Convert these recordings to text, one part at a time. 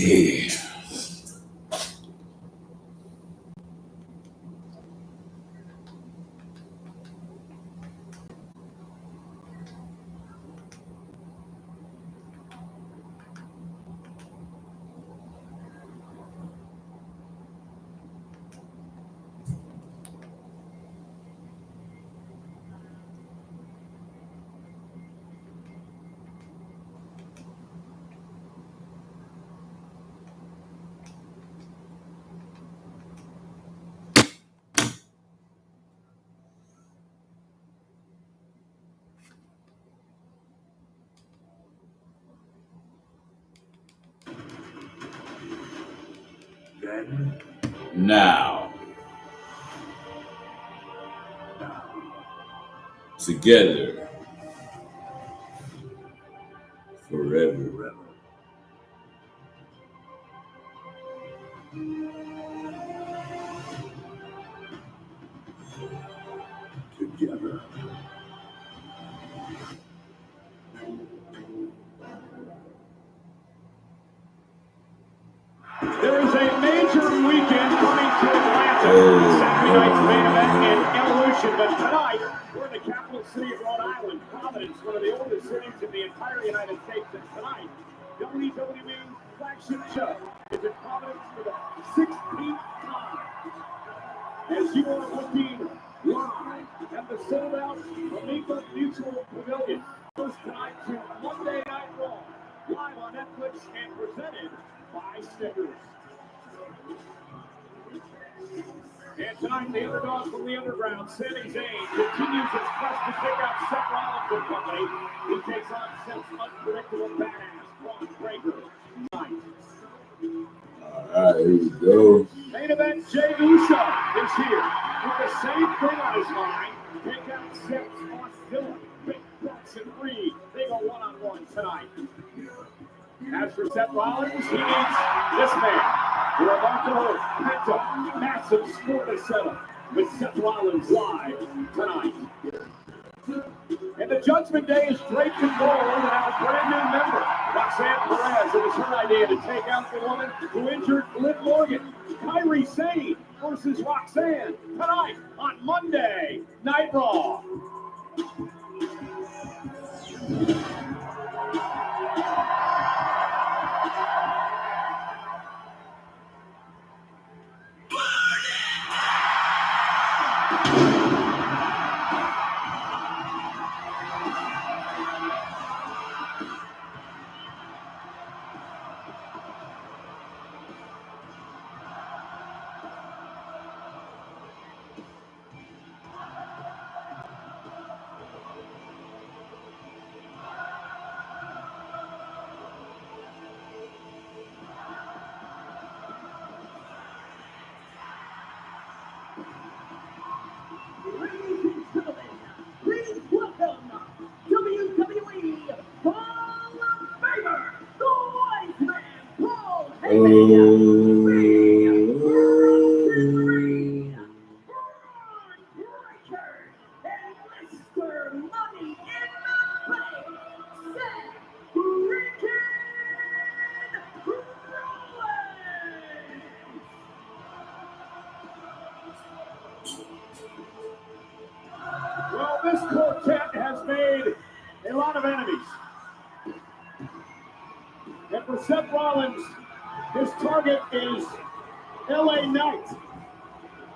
Okay. Now, together, forever. Together. There is a major weekend coming to Atlanta. Saturday night's main event in Evolution, but tonight we're in the capital city of Rhode Island, Providence, one of the oldest cities in the entire United States. And tonight, WWE's flagship show is in Providence for the 16th time. As you are looking live at the sold-out Amica Mutual Pavilion, first tonight to Monday Night Raw, live on Netflix and presented by Snickers. And tonight, the underdog from the underground, Sami Zayn, continues his quest to take out Seth Rollins and company. He takes on Seth's unpredictable badass, Braun Breaker, tonight. All right, here we go. Main event, Jey Uso is here with the same thing on his mind. Take out Seth's Austin, Big Bucks and Reed. They go one-on-one tonight. As for Seth Rollins, he needs this man. The remarkable Penta, massive score to settle with Seth Rollins live tonight. And the Judgment Day is draped in gold and have a brand new member, Roxanne Perez. It was her idea to take out the woman who injured Liv Morgan. Kairi Sane versus Roxanne tonight on Monday Night Raw. Please welcome WWE Hall of Famer, the Wise Man, Paul Heyman, Richard, and Mr. Money in the Bank, Seth freaking Rollins. Well, this quartet has made a lot of enemies. And for Seth Rollins, his target is LA Knight,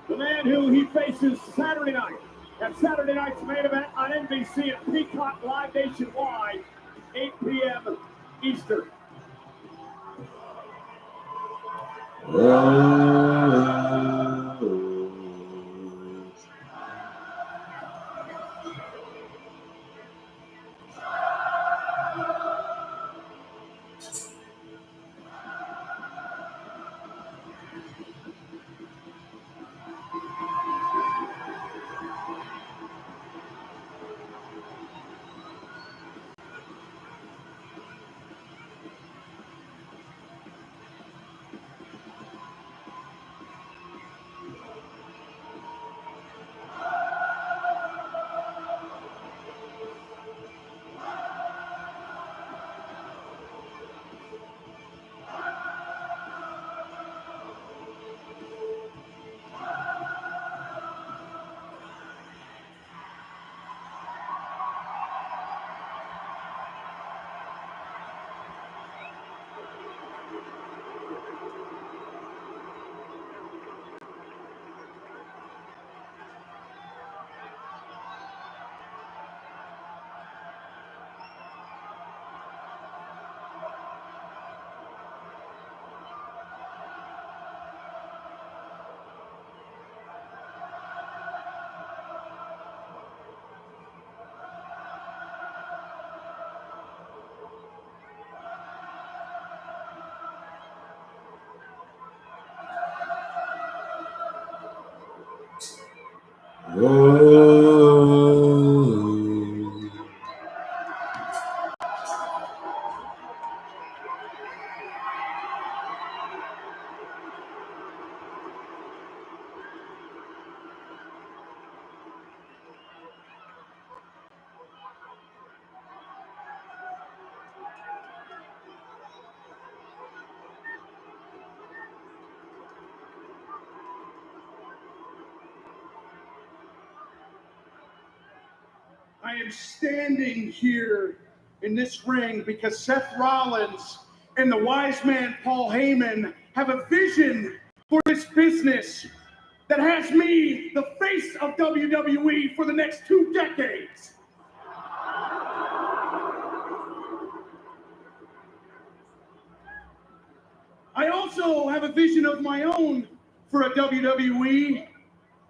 the man who he faces Saturday night at Saturday night's main event on NBC at Peacock Live nationwide, 8 p.m. Eastern. Oh. I am standing here in this ring because Seth Rollins and the wise man Paul Heyman have a vision for this business that has me the face of WWE for the next 2 decades. I also have a vision of my own for a WWE,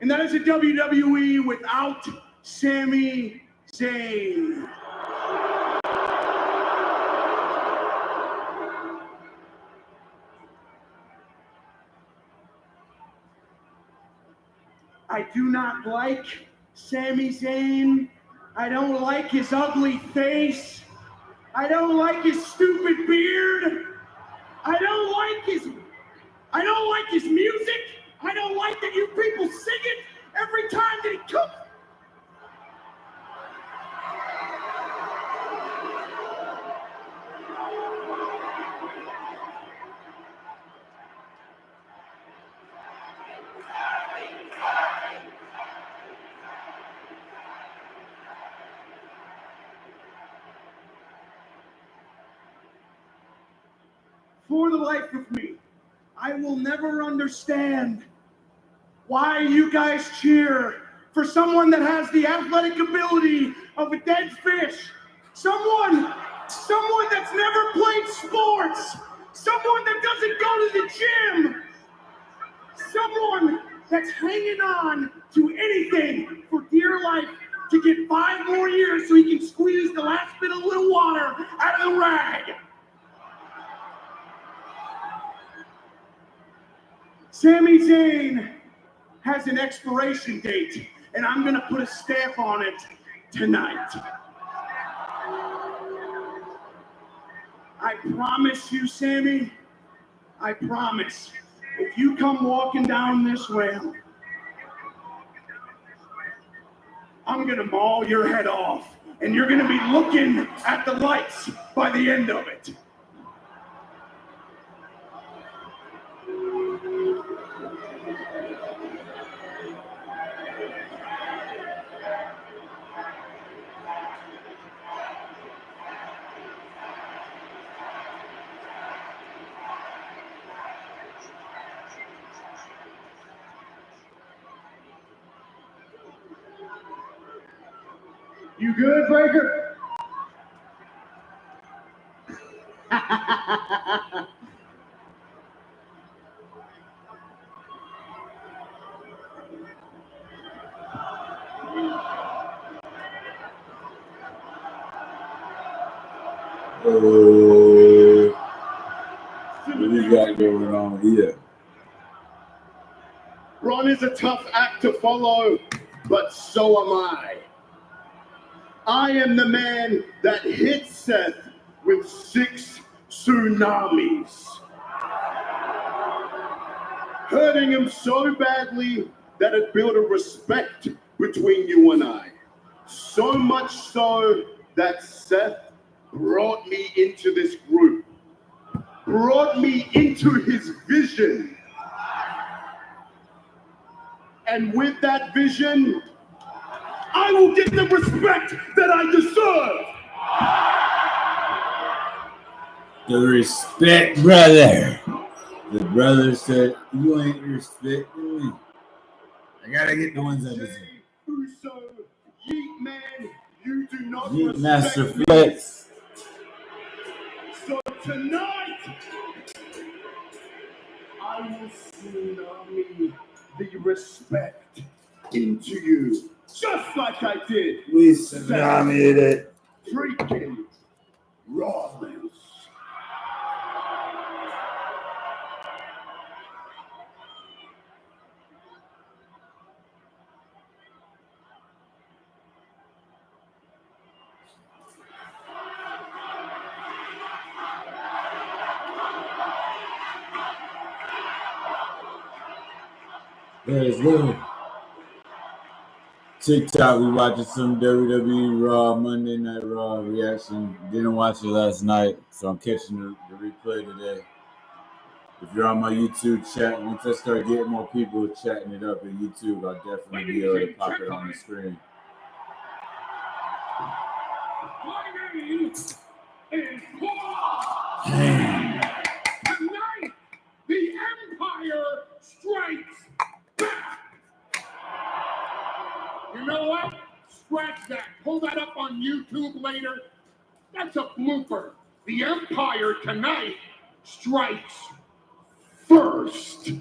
and that is a WWE without Sami Zayn. I do not like Sami Zayn. I don't like his ugly face. I don't like his stupid beard. I don't like his music. I don't like that you people sing it every time that he cooks. For the life of me, I will never understand why you guys cheer for someone that has the athletic ability of a dead fish. Someone that's never played sports. Someone that doesn't go to the gym. Someone that's hanging on to anything for dear life to get 5 more years so he can squeeze the last bit of little water out of the rag. Sami Zayn has an expiration date, and I'm going to put a stamp on it tonight. I promise you, Sami, I promise, if you come walking down this ramp, I'm going to maul your head off, and you're going to be looking at the lights by the end of it. You good, Breaker? Oh. What do you got going on here? Ron is a tough act to follow, but so am I. I am the man that hit Seth with 6 tsunamis, hurting him so badly that it built a respect between you and I. So much so that Seth brought me into this group, brought me into his vision. And with that vision, I will get the respect that I deserve. The respect, brother. The brother said, "You ain't respecting me. I gotta get the ones I deserve." Uso, Yeet Man, you do not Yeet respect Master me. Flex. So tonight, I will tsunami the respect into you, just like I did. We tsunamied it. Freaking Rollins. Let's go. TikTok, we watching some WWE Raw, Monday Night Raw reaction. Didn't watch it last night, so I'm catching the replay today. If you're on my YouTube chat, once I start getting more people chatting it up in YouTube, I'll definitely be able to pop it on the screen. My name is Paul. Tonight, the Empire strikes back. You know what? Scratch that. Pull that up on YouTube later. That's a blooper. The Empire tonight strikes first.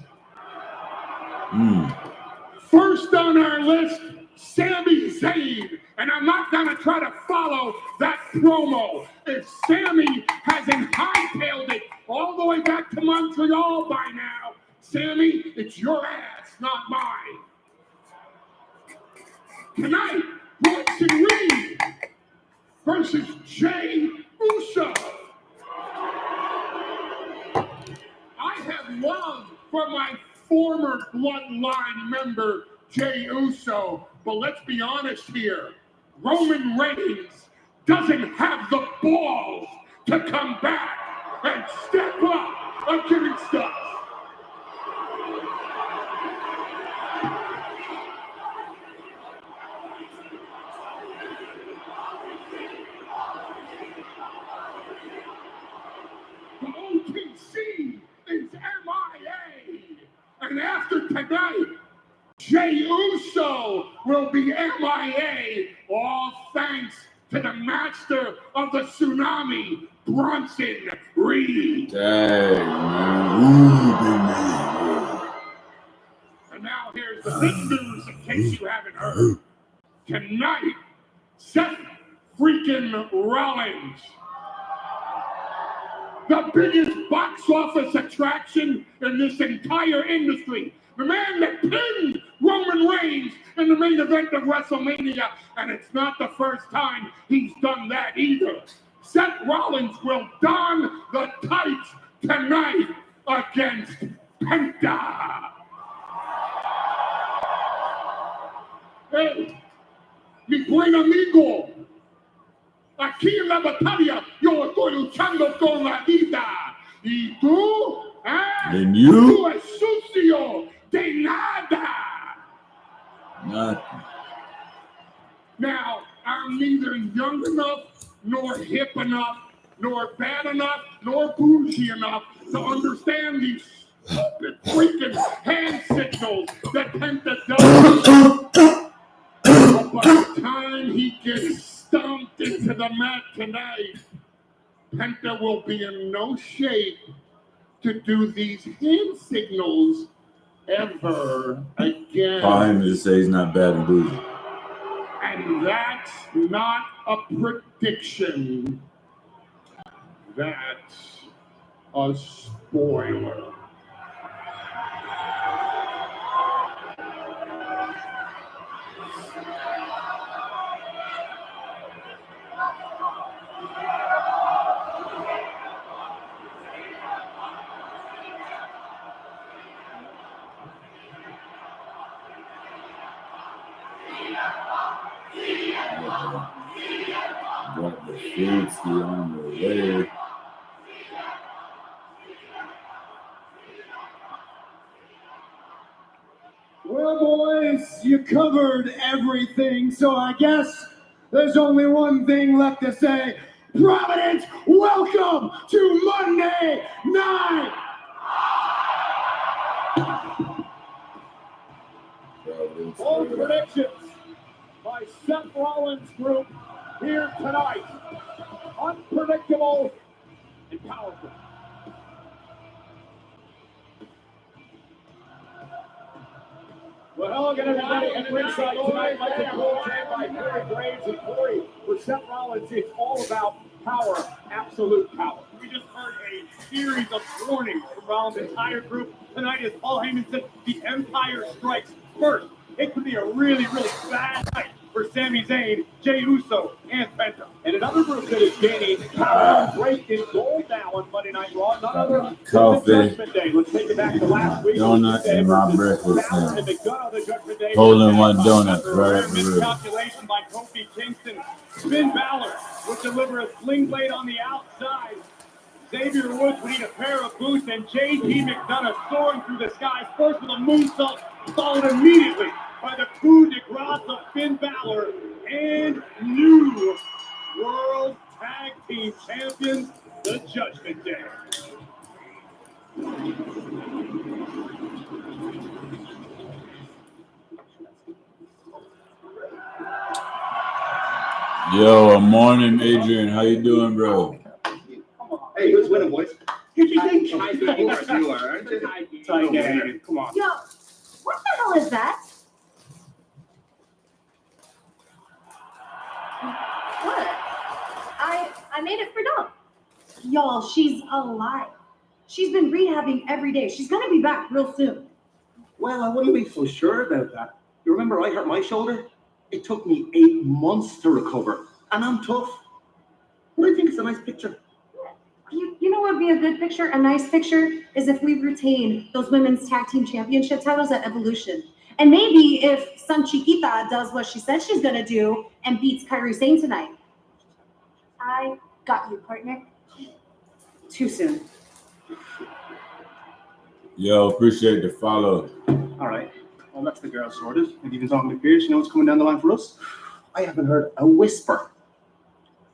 First on our list, Sami Zayn. And I'm not going to try to follow that promo. If Sami hasn't hightailed it all the way back to Montreal by now, Sami, it's your ass, not mine. Tonight, Bronson Reed versus Jey Uso. I have love for my former bloodline member, Jey Uso, but let's be honest here. Roman Reigns doesn't have the balls to come back and step up against us. The OTC is MIA. And after tonight, Jey Uso will be MIA, all thanks to the master of the tsunami, Bronson Reed. Dang, man. And now here's the big news in case you haven't heard. Tonight, Seth freaking Rollins, the biggest box office attraction in this entire industry. The man that pinned Roman Reigns in the main event of WrestleMania, and it's not the first time he's done that either. Seth Rollins will don the tights tonight against Penta. Hey, mi buen amigo, aquí en la batalla yo estoy luchando con la vida. ¿Y tú? And you? Tú es sucio de nada. Nothing. Now, I'm neither young enough, nor hip enough, nor bad enough, nor bougie enough to understand these stupid freaking hand signals that Penta does. But by the time he gets stomped into the mat tonight, Penta will be in no shape to do these hand signals ever again. Call him to say he's not bad and bougie. And that's not a prediction. That's a spoiler. Got the food still on the way. Well, boys, you covered everything, so I guess there's only one thing left to say. Providence, welcome to Monday Night. All predictions by Seth Rollins' group here tonight. Unpredictable and powerful. Well, hello again, everybody, and ringside tonight, like the Cole chant by Corey Graves and Corey. For Seth Rollins, it's all about power, absolute power. We just heard a series of warnings from Rollins' entire group. Tonight, as Paul Heyman said, the Empire strikes first. It could be a really, really bad night for for Sami Zayn, Jey Uso, and Penta. And another group that is gaining power and great in gold now on Monday Night Raw. None other than the Judgment Day. Let's take it back to last week. Donut in my breakfast now. now. Holding one donut right at the room. Miscalculation by Kofi Kingston. Finn Balor would deliver a sling blade on the outside. Xavier Woods would need a pair of boots, and JD McDonough soaring through the skies, first with a moonsault, followed immediately by the coup de grace of Finn Balor and new World Tag Team Champions, the Judgment Day. Yo, morning, Adrian. How you doing, bro? Hey, who's winning, boys? Who'd you think? You are, aren't you? Come on. Yo, what the hell is that? What? I made it for Dom. Y'all, she's alive. She's been rehabbing every day. She's gonna be back real soon. Well, I wouldn't be so sure about that. You remember I hurt my shoulder? It took me 8 months to recover, and I'm tough. What I think is a nice picture. You know what would be a good picture? A nice picture is if we retain those women's tag team championship titles at Evolution. And maybe if Sun Chiquita does what she said she's gonna do and beats Kairi Sane tonight. I got you, partner. Too soon. Yo, appreciate the follow. All right. Well, that's the girl sorted. Have you been talking to Pierce? You know what's coming down the line for us? I haven't heard a whisper.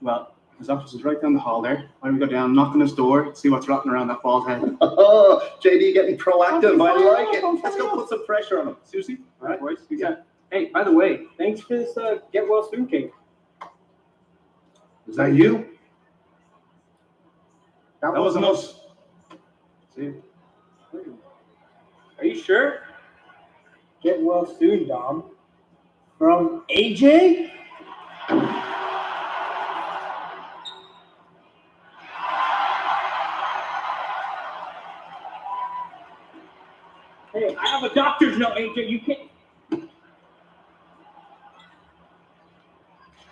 Well, his office is right down the hall there. Why don't we go down, knock on his door, see what's rotting around that bald head? Oh, JD getting proactive. I like it. Let's go put some pressure on him. Susie? All right, boys. yeah. Hey, by the way, thanks for this get well soon cake. Is that you? That wasn't us. See? Are you sure? Get well soon, Dom. From AJ? Hey, I have a doctor's note, AJ. You can't.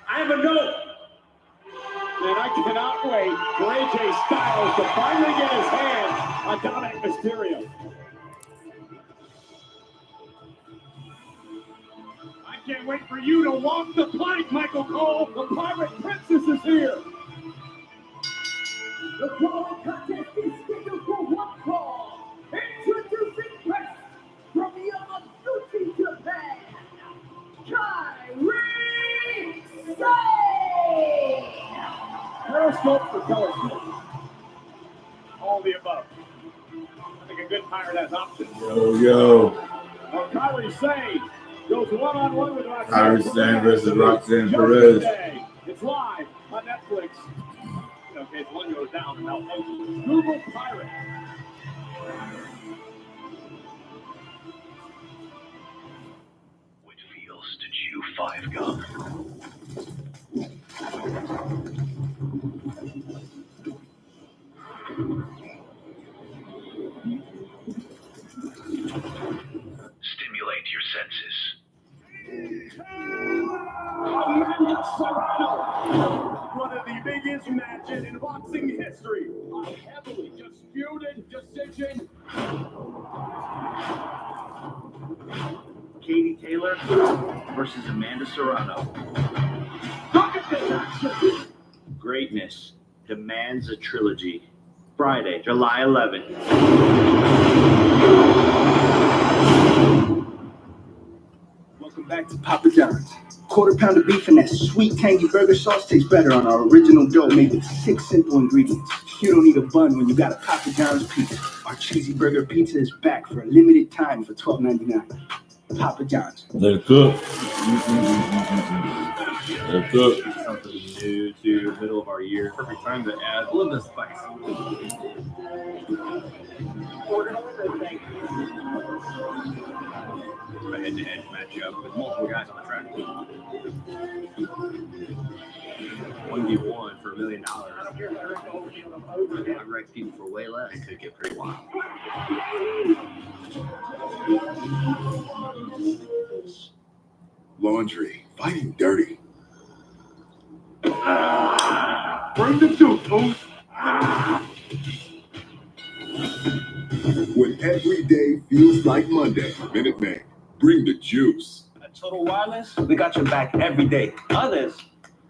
I have a note. And I cannot wait for AJ Styles to finally get his hands on Dominic Mysterio. I can't wait for you to walk the plank, Michael Cole. The Pirate Princess is here. The following contest is scheduled for one fall. Introducing first from Yamaguchi, Japan, Kairi Sane. Periscope for telescope. All the above. I think a good pirate has options. Yo. Well, Kairi Sane goes one-on-one with Roxanne Kairi Sane versus Roxanne Perez. It's live on Netflix. In case one goes down, and now Google Pirate. What feels to chew 5 gum? Stimulate your senses. Amanda Serrano. One of the biggest matches in boxing history. A heavily disputed decision. Katie Taylor versus Amanda Serrano. Look at this action. Greatness demands a trilogy. Friday, July 11th. Welcome back to Papa John's. Quarter pound of beef and that sweet tangy burger sauce tastes better on our original dough made with 6 simple ingredients. You don't need a bun when you got a Papa John's pizza. Our cheesy burger pizza is back for a limited time for $12.99. Papa John's. Let it cook. Let it cook. Something new to middle of our year. Perfect time to add a little bit of spice. A head-to-head matchup with multiple guys on the track. 1v1 for $1 million. I wreck people for way less. It could get pretty wild. laundry, fighting dirty. Bring the juice, Oos. When every day feels like Monday, Minute Maid, bring the juice. At Total Wireless, we got your back every day. Others,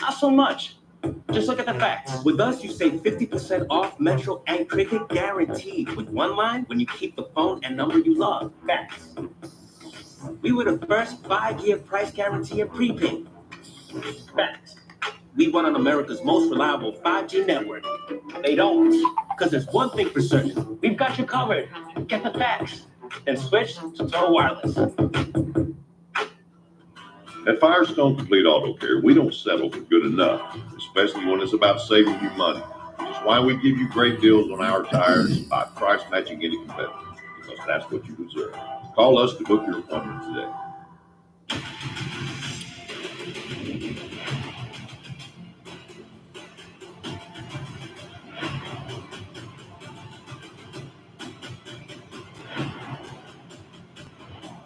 not so much. Just look at the facts. With us, you save 50% off Metro and Cricket guaranteed. With one line, when you keep the phone and number you love. Facts. We were the first 5-year price guarantee in prepaid. Facts. We run on America's most reliable 5G network. They don't. Because there's one thing for certain. We've got you covered. Get the facts. And switch to Total Wireless. At Firestone Complete Auto Care, we don't settle for good enough, especially when it's about saving you money. Which is why we give you great deals on our tires by price matching any competitor, because that's what you deserve. Call us to book your appointment today.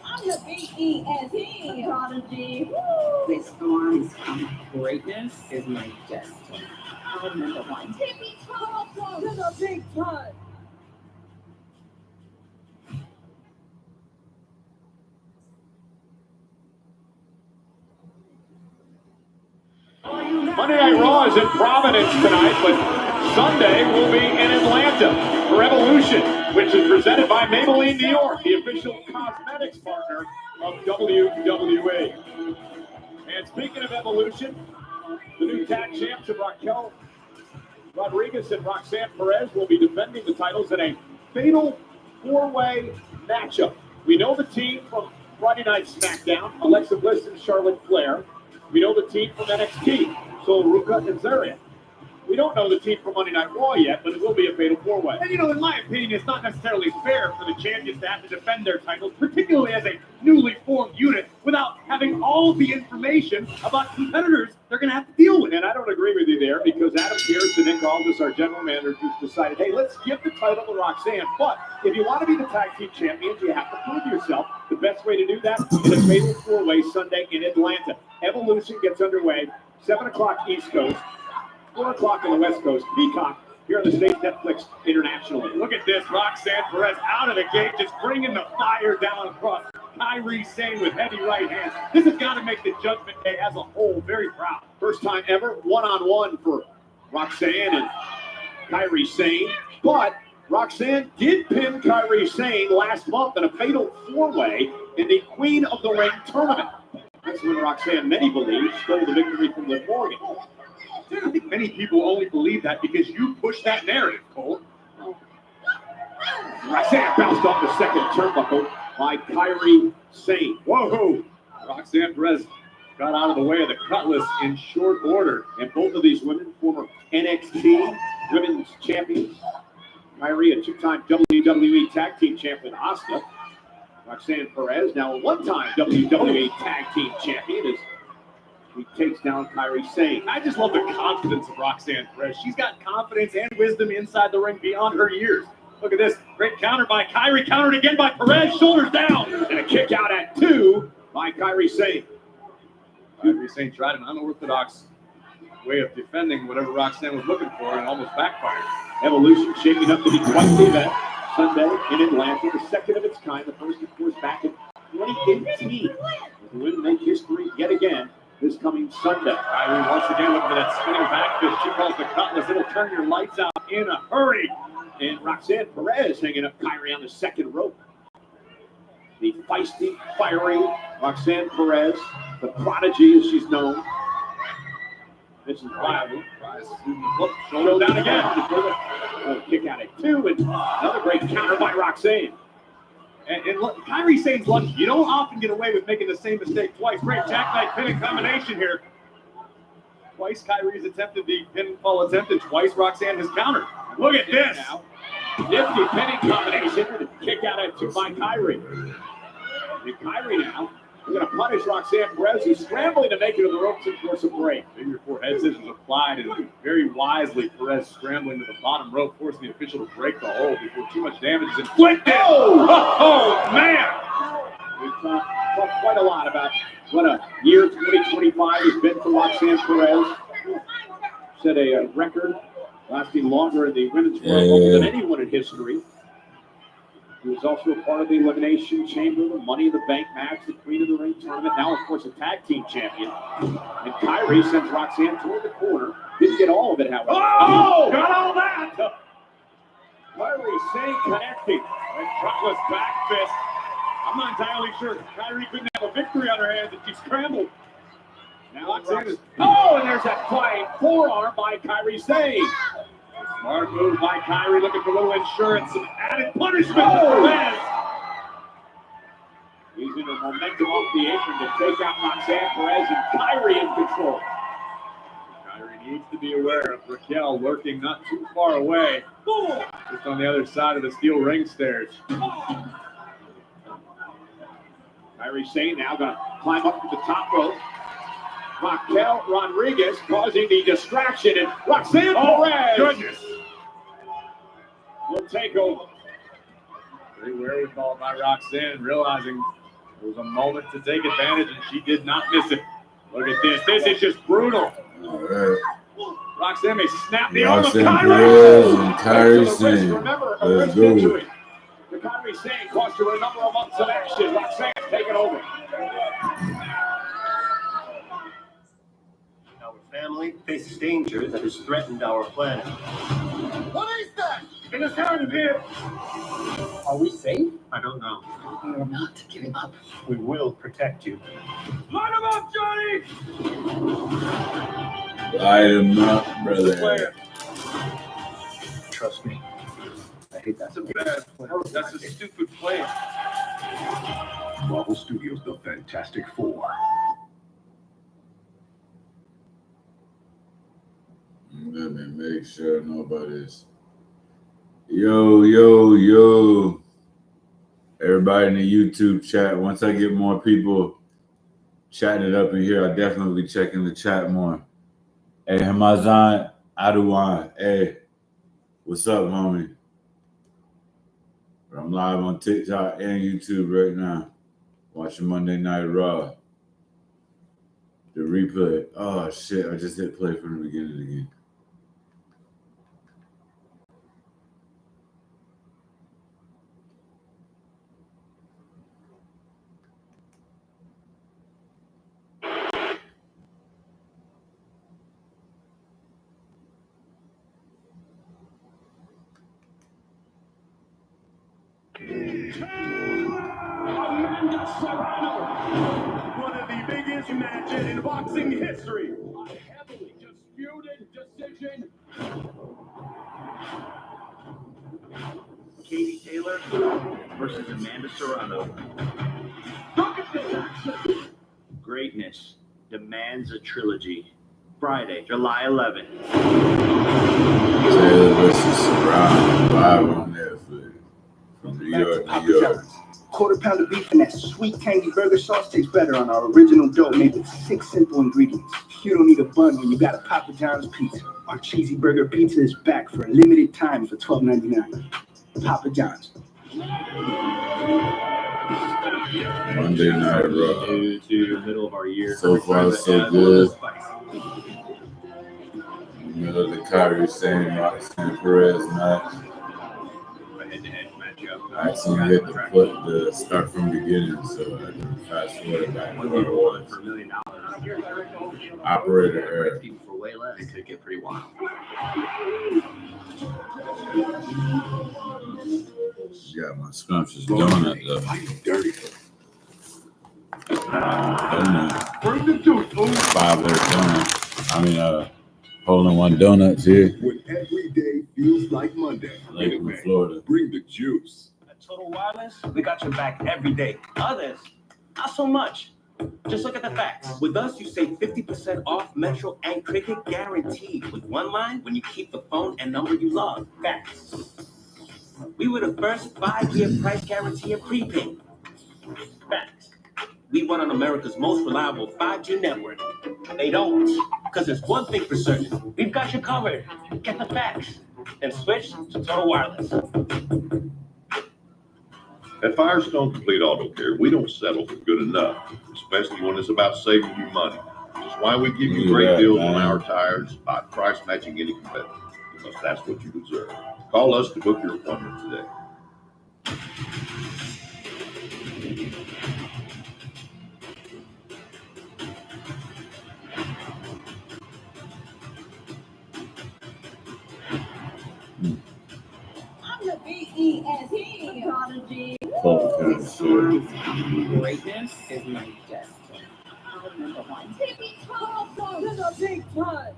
I'm the B-E-S-E prodigy. This storm's greatness is my destiny. I'll remember one. Tippy top to the big time. Monday Night Raw is in Providence tonight, but Sunday will be in Atlanta for Evolution, which is presented by Maybelline New York, the official cosmetics partner of WWE. And speaking of Evolution, the new tag champs of Raquel Rodriguez and Roxanne Perez will be defending the titles in a fatal 4-way matchup. We know the team from Friday Night SmackDown, Alexa Bliss and Charlotte Flair. We know the team from NXT, Sol Ruca and Zarya. We don't know the team from Monday Night Raw yet, but it will be a fatal 4-way. And in my opinion, it's not necessarily fair for the champions to have to defend their titles, particularly as a newly formed unit, without having all of the information about competitors they're going to have to deal with. And I don't agree with you there, because Adam Pearce and Nick Aldis, our general managers, decided, hey, let's give the title to Roxanne. But if you want to be the tag team champions, you have to prove yourself. The best way to do that is a fatal 4-way Sunday in Atlanta. Evolution gets underway, 7 o'clock East Coast, 4 o'clock on the West Coast. Peacock here on the state Netflix internationally. Look at this, Roxanne Perez out of the gate, just bringing the fire down across Kairi Sane with heavy right hands. This has got to make the Judgment Day as a whole very proud. First time ever, one-on-one for Roxanne and Kairi Sane. But Roxanne did pin Kairi Sane last month in a fatal 4-way in the Queen of the Ring tournament. That's when Roxanne, many believe, stole the victory from Liv Morgan. I think many people only believe that because you push that narrative, Cole. Roxanne bounced off the second turnbuckle by Kairi Sane. Whoa! Roxanne Perez got out of the way of the cutlass in short order. And both of these women, former NXT women's champions. Kairi, a 2-time WWE Tag Team Champion, Asuka. Roxanne Perez, now a 1-time WWE Tag Team Champion, as he takes down Kairi Sane. I just love the confidence of Roxanne Perez. She's got confidence and wisdom inside the ring beyond her years. Look at this. Great counter by Kairi, countered again by Perez. Shoulders down. And a kick out at 2 by Kairi Sane. Kairi Sane tried an unorthodox way of defending whatever Roxanne was looking for and almost backfired. Evolution shaping up to be quite the event. Sunday in Atlanta, the second of its kind. The first, of course, back in 2018. The women make history yet again this coming Sunday. Kairi once again looking for that spinning back fist. She calls the cutlass. It'll turn your lights out in a hurry. And Roxanne Perez hanging up Kairi on the second rope. The feisty, fiery Roxanne Perez, the prodigy as she's known. This is wild. Shoulder down again. A kick out at 2, and another great counter by Roxanne. And look, Kairi Sane's lucky. You don't often get away with making the same mistake twice. Great jackknife pinning combination here. Twice Kairi's attempted the pinfall attempt, and twice Roxanne has countered. Look at this. Now, nifty pinning combination, and a kick out at 2 by Kairi. And Kairi now, we're going to punish Roxanne Perez, who's scrambling to make it to the ropes and force a break. Figure 4 head scissors applied, and very wisely Perez scrambling to the bottom rope, forcing the official to break the hold before too much damage is inflicted. Oh, man! talked quite a lot about what a year 2025 has been for Roxanne Perez. Set a record lasting longer in the women's Royal Rumble than anyone in history. He was also a part of the Elimination Chamber, the Money in the Bank match, the Queen of the Ring tournament, now, of course, a tag team champion. And Kyrie sends Roxanne toward the corner. Didn't get all of it, however. Oh! Got all that! Kyrie Sane connecting. And Truckless back fist. I'm not entirely sure Kyrie couldn't have a victory on her hands if she scrambled. Now Roxanne is... Oh, and there's that flying forearm by Kyrie Sane. Smart move by Kyrie, looking for a little insurance and added punishment to Perez. Using her momentum off the apron to take out Roxanne Perez, and Kyrie in control. Kyrie needs to be aware of Raquel lurking not too far away, just on the other side of the steel ring stairs. Kyrie Sane now going to climb up to the top rope. Raquel Rodriguez causing the distraction, and Roxanne Perez. Goodness. Will take over. Great wherewithal by Roxanne, realizing there was a moment to take advantage, and she did not miss it. Look at this. This is just brutal. All right. Roxanne may snap the arm of Roxanne Kyrie. Perez and Kyrie Sane. Remember, a Let's wrist go. injury. The Kyrie Sane cost her a number of months of action. Roxanne taking over. Our family faces danger that has threatened our planet. What is that? Get us out of here! Are we safe? I don't know. We are not giving up. We will protect you. Line him up, Johnny! Light him up, brother. Trust me. I hate that. That's a bad plan. That's a stupid plan. Marvel Studios' The Fantastic Four. Let me make sure nobody's. Yo. Everybody in the YouTube chat. Once I get more people chatting it up in here, I definitely be checking the chat more. Hey, Hamazan Aduan. Hey, what's up, homie? I'm live on TikTok and YouTube right now. Watching Monday Night Raw. The replay. Oh, shit. I just hit play from the beginning again. Amanda Serrano, one of the biggest matches in boxing history. A heavily disputed decision. Katie Taylor versus Amanda Serrano. Look at this action. Greatness demands a trilogy. Friday, July 11th. Taylor versus Serrano, live on Netflix. From New York, New York. Quarter pound of beef and that sweet tangy burger sauce tastes better on our original dough made with 6 simple ingredients. You don't need a bun when you got a Papa John's pizza. Our cheesy burger pizza is back for a limited time for $12.99. Papa John's. Monday Night Raw. Due to the middle of our year. So far, so good. Middle of the Kyrie Sane, Roxanne Perez match. I accidentally hit the start from the beginning, so I had to fast forward back to where it was. For $1 million. Operator error. People for way less. It could get pretty wild. Got my scrumptious donut though. Dirty. Donut. Bring the juice, fool. 5-letter donut. I mean, hole-in-one donuts here. When every day feels like Monday. Lakeland, Florida. Bring the juice. At Total Wireless, we got your back every day. Others, not so much. Just look at the facts. With us, you save 50% off Metro and Cricket guaranteed with one line when you keep the phone and number you love. Facts. We were the first 5-year price guarantee in prepaid. Facts. We run on America's most reliable 5G network. They don't. Because there's one thing for certain. We've got you covered. Get the facts. And switch to Total Wireless. At Firestone Complete Auto Care, we don't settle for good enough, especially when it's about saving you money. Which is why we give you great deals on our tires by price matching any competitor, because that's what you deserve. Call us to book your appointment today. I'm the B-E-S-T prodigy. Greatness is my destiny. I'll remember one. Tippy toe to the big toe.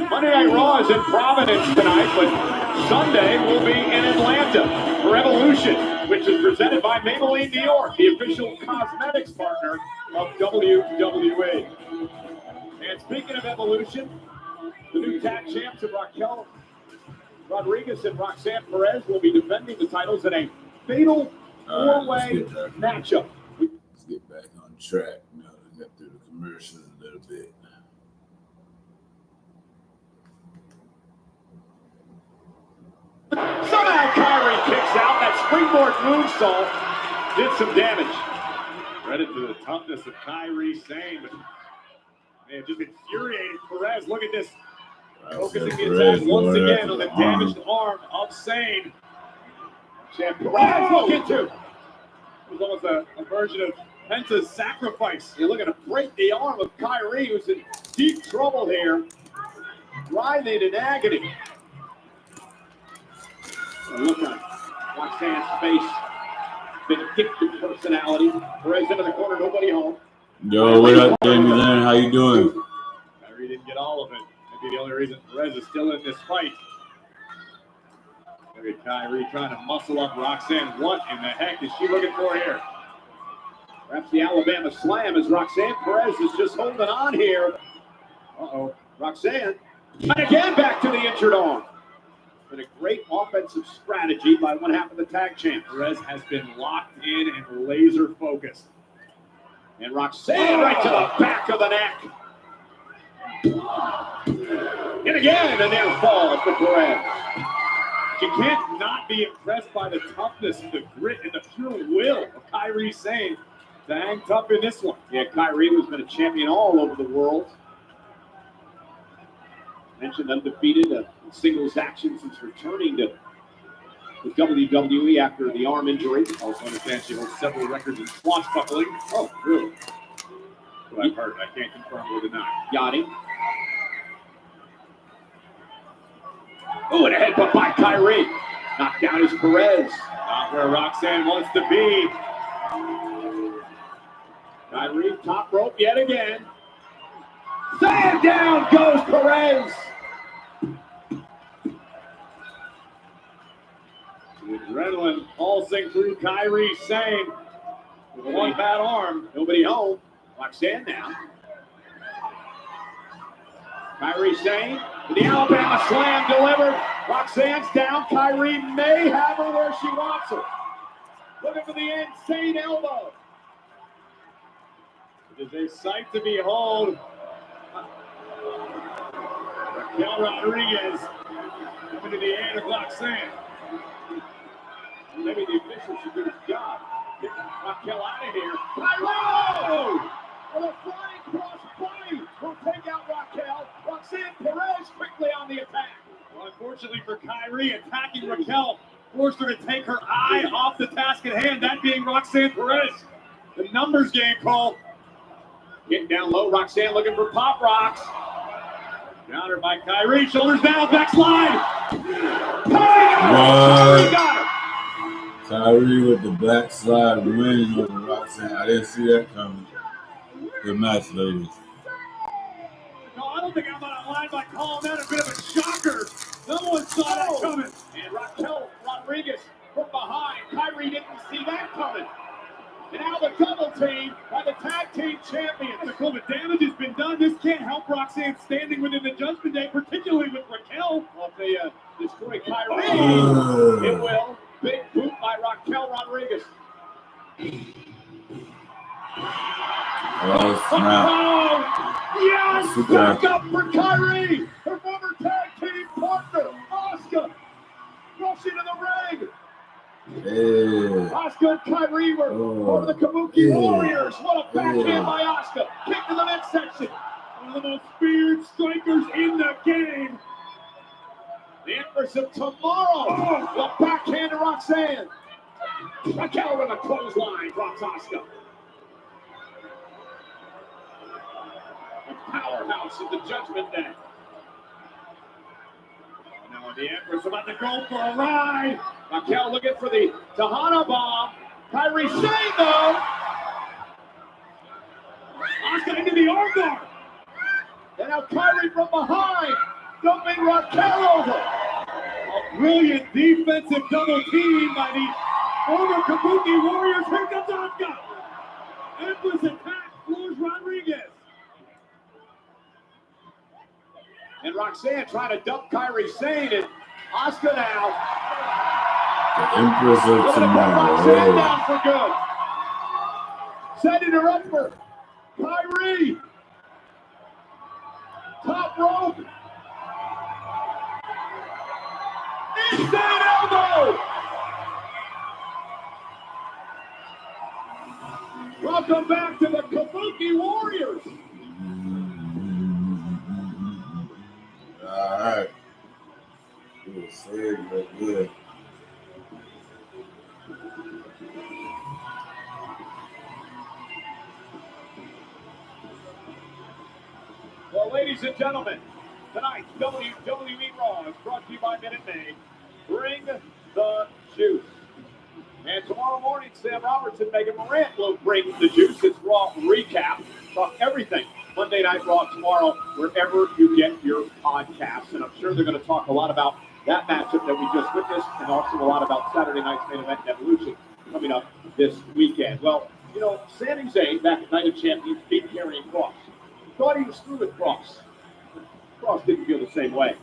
Monday Night Raw is in Providence tonight, but Sunday will be in Atlanta for Evolution, which is presented by Maybelline New York, the official cosmetics partner of WWE. And speaking of Evolution, the new tag champs of Raquel Rodriguez and Roxanne Perez will be defending the titles in a fatal four-way matchup. Let's get back on track now. We got through the commercials a little bit. Somehow Kyrie kicks out. That springboard moonsault did some damage. Credit to the toughness of Kyrie Sane. Man, just infuriated Perez. Look at this. Focusing the attack once again on the damaged arm of Sane. Perez, look into. It was almost a version of Penta's sacrifice. You're looking to break the arm of Kyrie, who's in deep trouble here. Writhing in agony. Look on Roxanne's face. Vindictive personality. Perez into the corner, nobody home. Yo, what up, Damien? How you doing? Kyrie didn't get all of it. Maybe the only reason Perez is still in this fight. Look at Kyrie trying to muscle up Roxanne. What in the heck is she looking for here? Perhaps the Alabama slam as Roxanne Perez is just holding on here. Uh-oh. Roxanne. And again back to the injured arm. And a great offensive strategy by one half of the tag champ. Perez has been locked in and laser focused. And Roxanne right to the back of the neck. And again, a near fall for Perez. You can't not be impressed by the toughness, the grit, and the pure will of Kyrie Sane to hang tough in this one. Yeah, Kyrie, who's been a champion all over the world. Mentioned undefeated in singles action since returning to the WWE after the arm injury. Also understand she holds several records in swashbuckling. Oh, really? That's what I've heard. I can't confirm or deny. Yachting. Oh, and a headbutt by Kyrie. Knocked down is Perez. Not where Roxanne wants to be. Kyrie, top rope yet again. And down goes Perez. The adrenaline pulsing through Kyrie Sane. With one bad arm, nobody home. Roxanne now. Kyrie Sane with the Alabama slam delivered. Roxanne's down. Kyrie may have her where she wants her. Looking for the insane elbow. It is a sight to behold. Raquel Rodriguez coming to the aid of Roxanne. Maybe the official should do his job. Get Raquel out of here. Kyrie! With a flying cross body will take out Raquel. Roxanne Perez quickly on the attack. Well, unfortunately for Kyrie, attacking Raquel forced her to take her eye off the task at hand, that being Roxanne Perez. The numbers game call. Getting down low, Roxanne looking for pop rocks. Down her by Kyrie, shoulders down, backslide. Kyrie got her. Kyrie with the backslide win over Roxanne. I didn't see that coming. Good match, ladies. No, I don't think I'm on a line by calling that a bit of a shocker. No one saw that coming. And Raquel Rodriguez from behind. Kyrie didn't see that coming. And now the double team by the tag team champions. The damage has been done. This can't help Roxanne standing within the Judgment Day, particularly with Raquel. Well, if they destroy Kyrie, it will. Big boot by Raquel Rodriguez. Oh, snap. Yes! Super. Back up for Kyrie! Her former tag team partner, Asuka, rushing to the ring. Yeah. Asuka and Kyrie were part of the Kabuki Warriors. What a backhand by Asuka. Kick to the midsection. One of the most feared strikers in the game. The Empress of Tomorrow. The backhand to Roxanne. Raquel with a clothesline drops Asuka. The powerhouse of the Judgment Day. Now the Empress about to go for a ride. Raquel looking for the Tejana bomb. Kyrie Sane though. Asuka into the armbar. And now Kyrie from behind, dumping Raquel over. A brilliant defensive double team by the former Kabuki Warriors. Here comes Asuka. Empress attack, floors Rodriguez. And Roxanne trying to dump Kyrie Sane, and Asuka now. The Empress of Tomorrow. Roxanne down for good. Setting her up for Kyrie. Top rope. Inside elbow. Welcome back to the Kabuki Warriors. All right. Good save, but good. Well, ladies and gentlemen, tonight's WWE Raw is brought to you by Minute Maid. Bring the juice. And tomorrow morning, Sam Roberts and Megan Morant will bring the juice. It's Raw Recap. Talk everything. Monday Night Raw tomorrow, wherever you get your podcasts. And I'm sure they're going to talk a lot about that matchup that we just witnessed, and also a lot about Saturday night's main event Evolution coming up this weekend. Well, you know, Sami Zayn, back at Night of Champions, beat Karrion Kross. Thought he was through with Kross. Kross didn't feel the same way.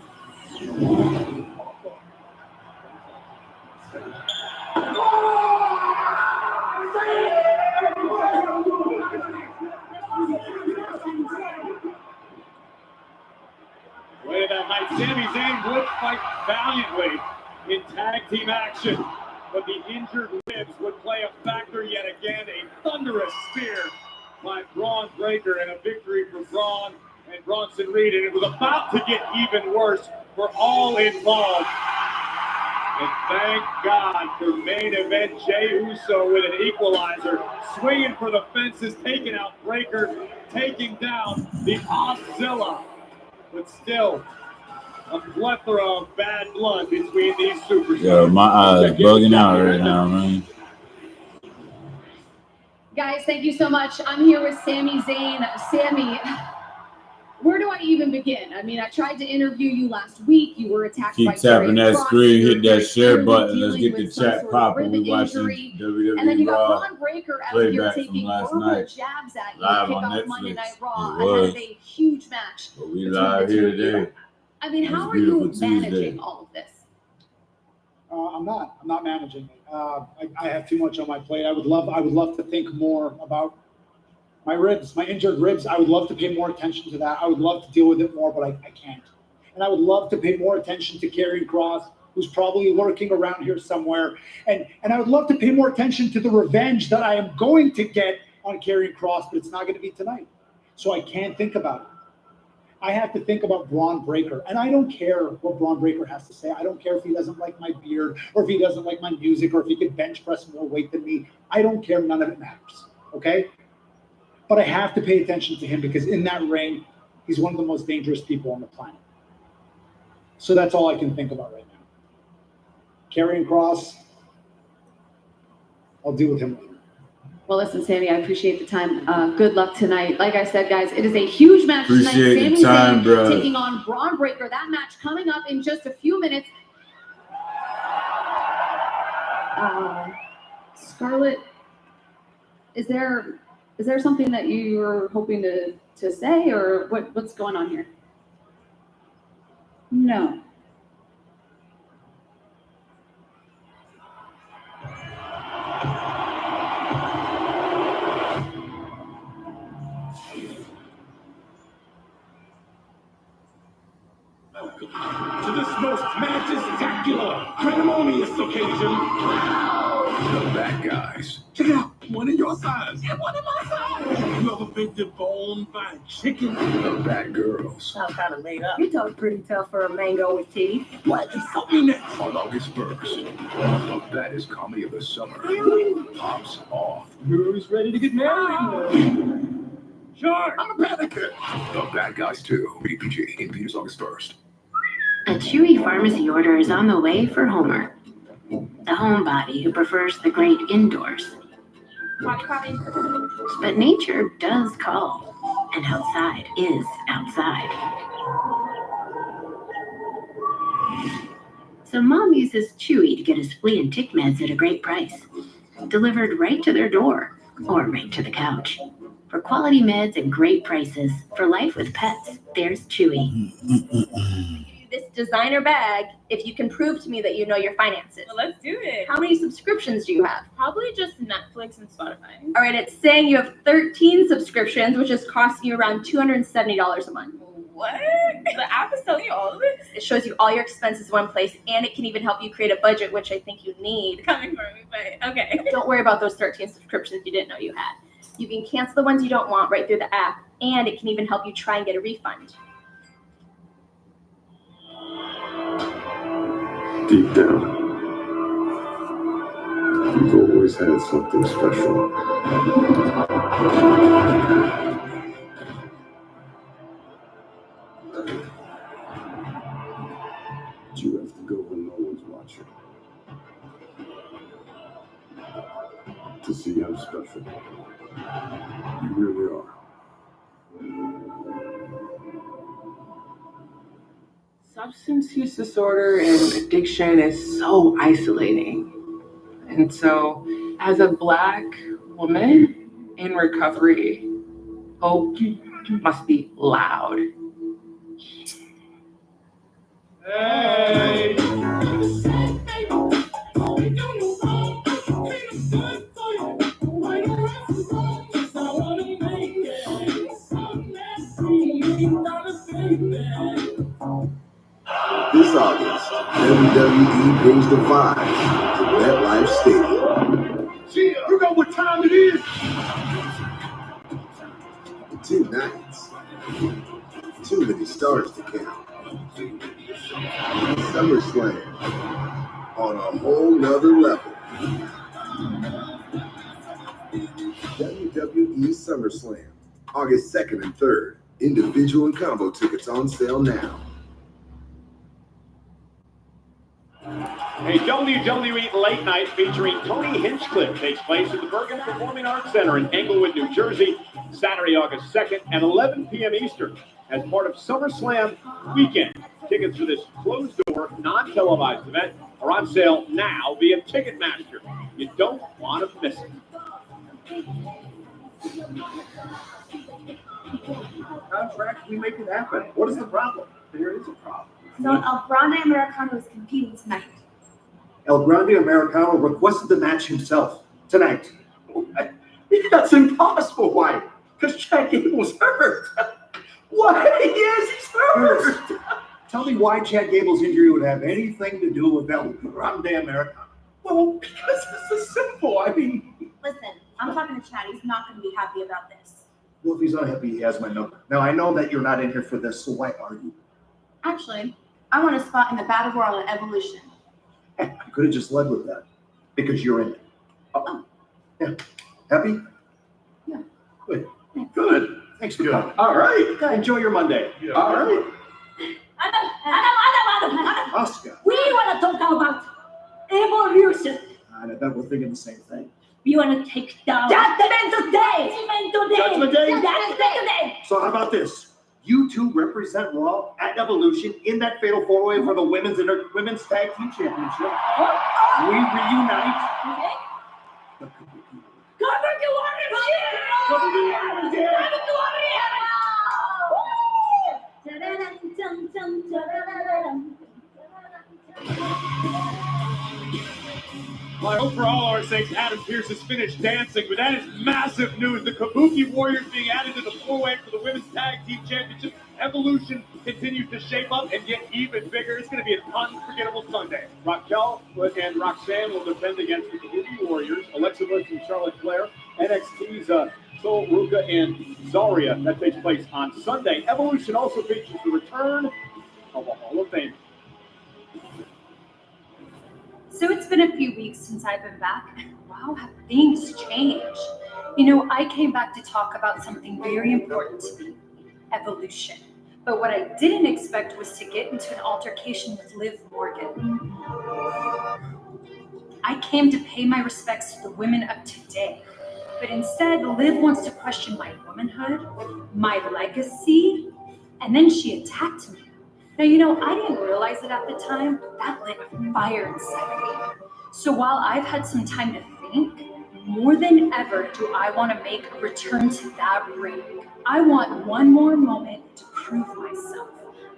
Way that night, Sami Zayn would fight valiantly in tag team action, but the injured ribs would play a factor yet again. A thunderous spear by Braun Breaker and a victory for Braun and Bronson Reed, and it was about to get even worse for all involved. And thank God for main event Jey Uso with an equalizer, swinging for the fences, taking out Breaker, taking down the Oscilla. But still, a plethora of bad blood between these superstars. Yo, my eyes bugging out right now, man. Guys, thank you so much. I'm here with Sami Zayn. Sami, where do I even begin? I mean, I tried to interview you last week. You were attacked by Keep tapping Karrion that Kross. screen, hit that You're share clearly button. Let's dealing get the with some chat sort of popping. rib We watching injury. And then WWE you got Raw Braun Breaker out here playback from taking last verbal night. jabs at you. Live Kick on off Monday Netflix. Night Raw It ahead was. of a huge match. But we between live the here two of you. today. I mean, It's how are beautiful you Tuesday. managing all of this? I'm not managing it. I have too much on my plate. I would love to think more about my ribs, my injured ribs. I would love to pay more attention to that. I would love to deal with it more, but I can't. And I would love to pay more attention to Karrion Kross, who's probably lurking around here somewhere. And I would love to pay more attention to the revenge that I am going to get on Karrion Kross, but it's not going to be tonight. So I can't think about it. I have to think about Braun Breaker, and I don't care what Braun Breaker has to say. I don't care if he doesn't like my beard, or if he doesn't like my music, or if he could bench press more weight than me. I don't care. None of it matters, okay? But I have to pay attention to him because in that ring, he's one of the most dangerous people on the planet. So that's all I can think about right now. Karrion Kross, I'll deal with him later. Well, listen, Sami, I appreciate the time. Good luck tonight. Like I said, guys, it is a huge match Appreciate tonight. the Sami time, Zayn bro. taking on Braun Breaker. That match coming up in just a few minutes. Scarlett, is there something that you were hoping to say, or what's going on here? No. this most majestic, ceremonious occasion. The bad guys. Check it out. One in your size. And one in my size. You ever been deboned by a chicken? The bad girls. Sounds kind of made up. You talk pretty tough for a mango with teeth. What? Help me next. On August 1st, the baddest comedy of the summer pops off. Who's ready to get married? Sure. I'm a panicker. The Bad Guys 2, BPG, in theaters August 1st. A Chewy pharmacy order is on the way for Homer, the homebody who prefers the great indoors. But nature does call, and outside is outside. So Mom uses Chewy to get his flea and tick meds at a great price, delivered right to their door or right to the couch. For quality meds and great prices, for life with pets, there's Chewy. This designer bag if you can prove to me that you know your finances. Well, let's do it. How many subscriptions do you have? Probably just Netflix and Spotify. All right, it's saying you have 13 subscriptions, which is costing you around $270 a month. What? The app is telling you all of this? It shows you all your expenses in one place, and it can even help you create a budget, which I think you need. Coming for me, but okay. Don't worry about those 13 subscriptions you didn't know you had. You can cancel the ones you don't want right through the app, and it can even help you try and get a refund. Deep down, you've always had something special. But you have to go when no one's watching to see how special you really are. Substance use disorder and addiction is so isolating. And so, as a Black woman in recovery, hope must be loud. Hey! This August, WWE brings the vibes to MetLife Stadium. You know what time it is? 2 nights. Too many stars to count. SummerSlam on a whole nother level. WWE SummerSlam, August 2nd and 3rd. Individual and combo tickets on sale now. A WWE Late Night featuring Tony Hinchcliffe takes place at the Bergen Performing Arts Center in Englewood, New Jersey, Saturday, August 2nd at 11 p.m. Eastern as part of SummerSlam weekend. Tickets for this closed-door, non-televised event are on sale now via Ticketmaster. You don't want to miss it. Contract, we make it happen. What is the problem? There is a problem. So El Grande Americano is competing tonight. El Grande Americano requested the match himself tonight. That's impossible. Why? Because Chad Gable's hurt. Why? Yes, he's hurt. Tell me why Chad Gable's injury would have anything to do with El Grande Americano. Well, because this is simple. I mean, Listen, I'm talking to Chad. He's not going to be happy about this. well, if he's unhappy, he has my number. Now, I know that you're not in here for this, so why are you? Actually, I want a spot in the Battle Royal at Evolution. You could have just led with that because you're in it. Oh. Yeah. Happy? Yeah. Good. Good. Thanks for coming. All right. Good. Enjoy your Monday. Yeah. All right. Adam. Oscar. We want to talk about evolution. I bet we're thinking the same thing. We want to take down Judgment Day. Judgment Day? Judgment Day. So how about this? You two represent Raw at Evolution in that fatal four-way for the women's tag team championship. We reunite. Cover the warriors! My I hope for all our sakes Adam Pearce has finished dancing, but that is massive news. The Kabuki Warriors being added to the four-way for the Women's Tag Team Championship. Evolution continues to shape up and get even bigger. It's going to be an unforgettable Sunday. Raquel and Roxanne will defend against the Kabuki Warriors. Alexa Bliss and Charlotte Flair. NXT's Sol Ruka and Zarya. That takes place on Sunday. Evolution also features the return of a Hall of Famer. So it's been a few weeks since I've been back. Wow, have things changed. You know, I came back to talk about something very important to me, evolution. But what I didn't expect was to get into an altercation with Liv Morgan. I came to pay my respects to the women of today. But instead, Liv wants to question my womanhood, my legacy, and then she attacked me. Now, you know, I didn't realize it at the time, but that lit a fire inside me. So while I've had some time to think, more than ever do I want to make a return to that ring. I want one more moment to prove myself.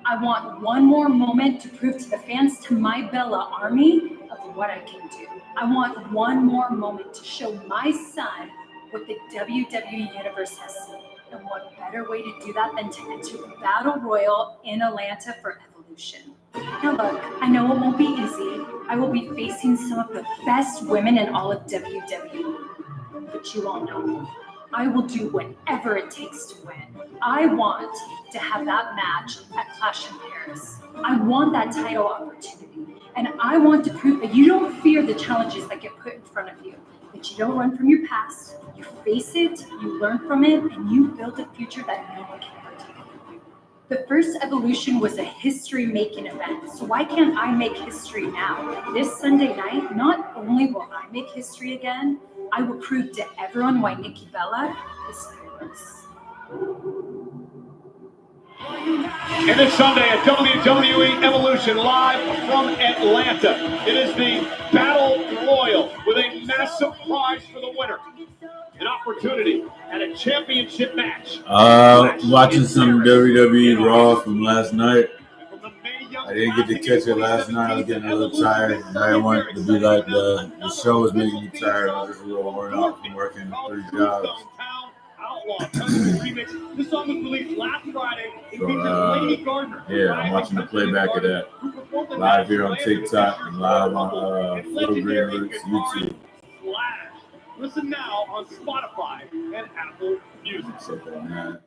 I want one more moment to prove to the fans, to my Bella army, of what I can do. I want one more moment to show my son what the WWE Universe has seen. And what better way to do that than to enter the Battle Royal in Atlanta for Evolution. Now look, I know it won't be easy. I will be facing some of the best women in all of WWE. But you all know, I will do whatever it takes to win. I want to have that match at Clash in Paris. I want that title opportunity. And I want to prove that you don't fear the challenges that get put in front of you. That you don't run from your past, you face it, you learn from it, and you build a future that no one can ever take from you. The first Evolution was a history-making event, so why can't I make history now? This Sunday night, not only will I make history again, I will prove to everyone why Nikki Bella is fearless. And this Sunday at WWE Evolution live from Atlanta. It is the Battle Royal with a massive prize for the winner. An opportunity at a championship match. Watching some WWE Raw from last night. I didn't get to catch it last night. I was getting a little tired. I didn't want it to be like the show was making me tired. I was just a little worn out from working 3 jobs. This song was released last Friday. Yeah, I'm watching the playback of that. Live here on TikTok and live on Flow Green Roots YouTube. Listen now on Spotify and Apple Music. Check on that.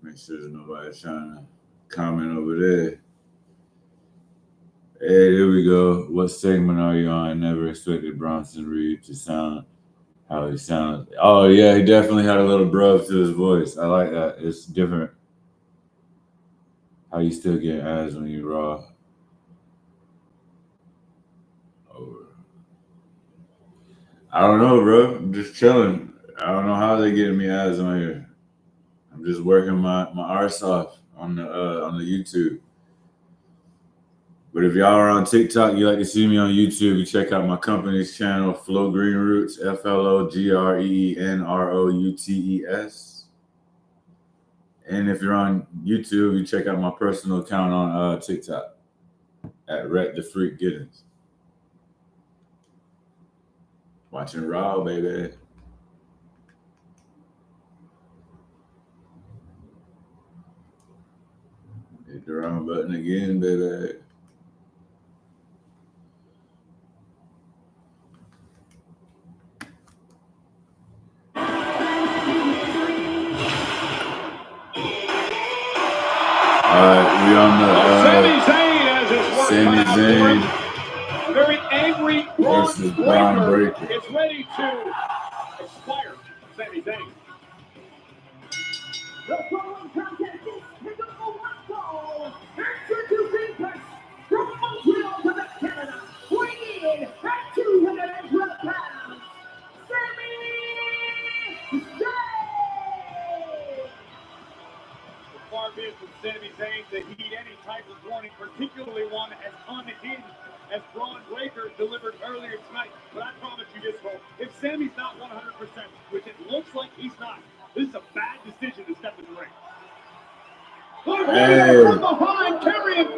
Make sure there's nobody trying to comment over there. Hey, here we go. What segment are you on? I never expected Bronson Reed to sound how he sounds. Oh, yeah, he definitely had a little bruv to his voice. I like that. It's different. How you still get ads when you raw. Oh. I don't know, bro. I'm just chilling. I don't know how they getting me ads on here. I'm just working my arse off on the YouTube. But if y'all are on TikTok, you like to see me on YouTube, you check out my company's channel, Flow Green Roots, FLOGRENROUTES. And if you're on YouTube, you check out my personal account on TikTok at Rhett the Freak Giddins. Watching Raw, baby. Hit the wrong button again, baby. We on the Sami Zayn very angry versus Braun Breaker. It's ready to expire. Sami Zayn. The following contest is scheduled for one fall. Introducing first from Montreal, Quebec, Canada, weighing in at 212 pounds, Sami Zayn. Far be it from Sami Zayn to heed any type of warning, particularly one as unhinged as Braun Breaker delivered earlier tonight. But I promise you this, folks, if Sami's not 100%, which it looks like he's not, this is a bad decision to step in the ring. Hey,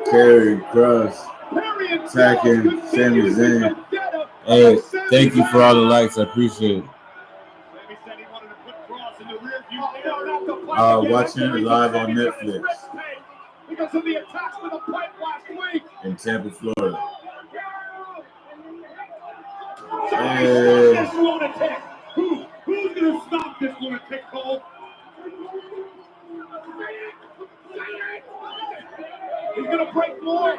Carry Cross attacking Sami Zayn. Hey, thank you for all the likes. I appreciate it. Sammy said he wanted to put Cross in the rear view. No, not the pipe again. Watching it live on Netflix because of the attacks with the pipe last week. in Tampa, Florida. Hey. This lunatic. Who's going to stop this lunatic, Cole? He's going to break more.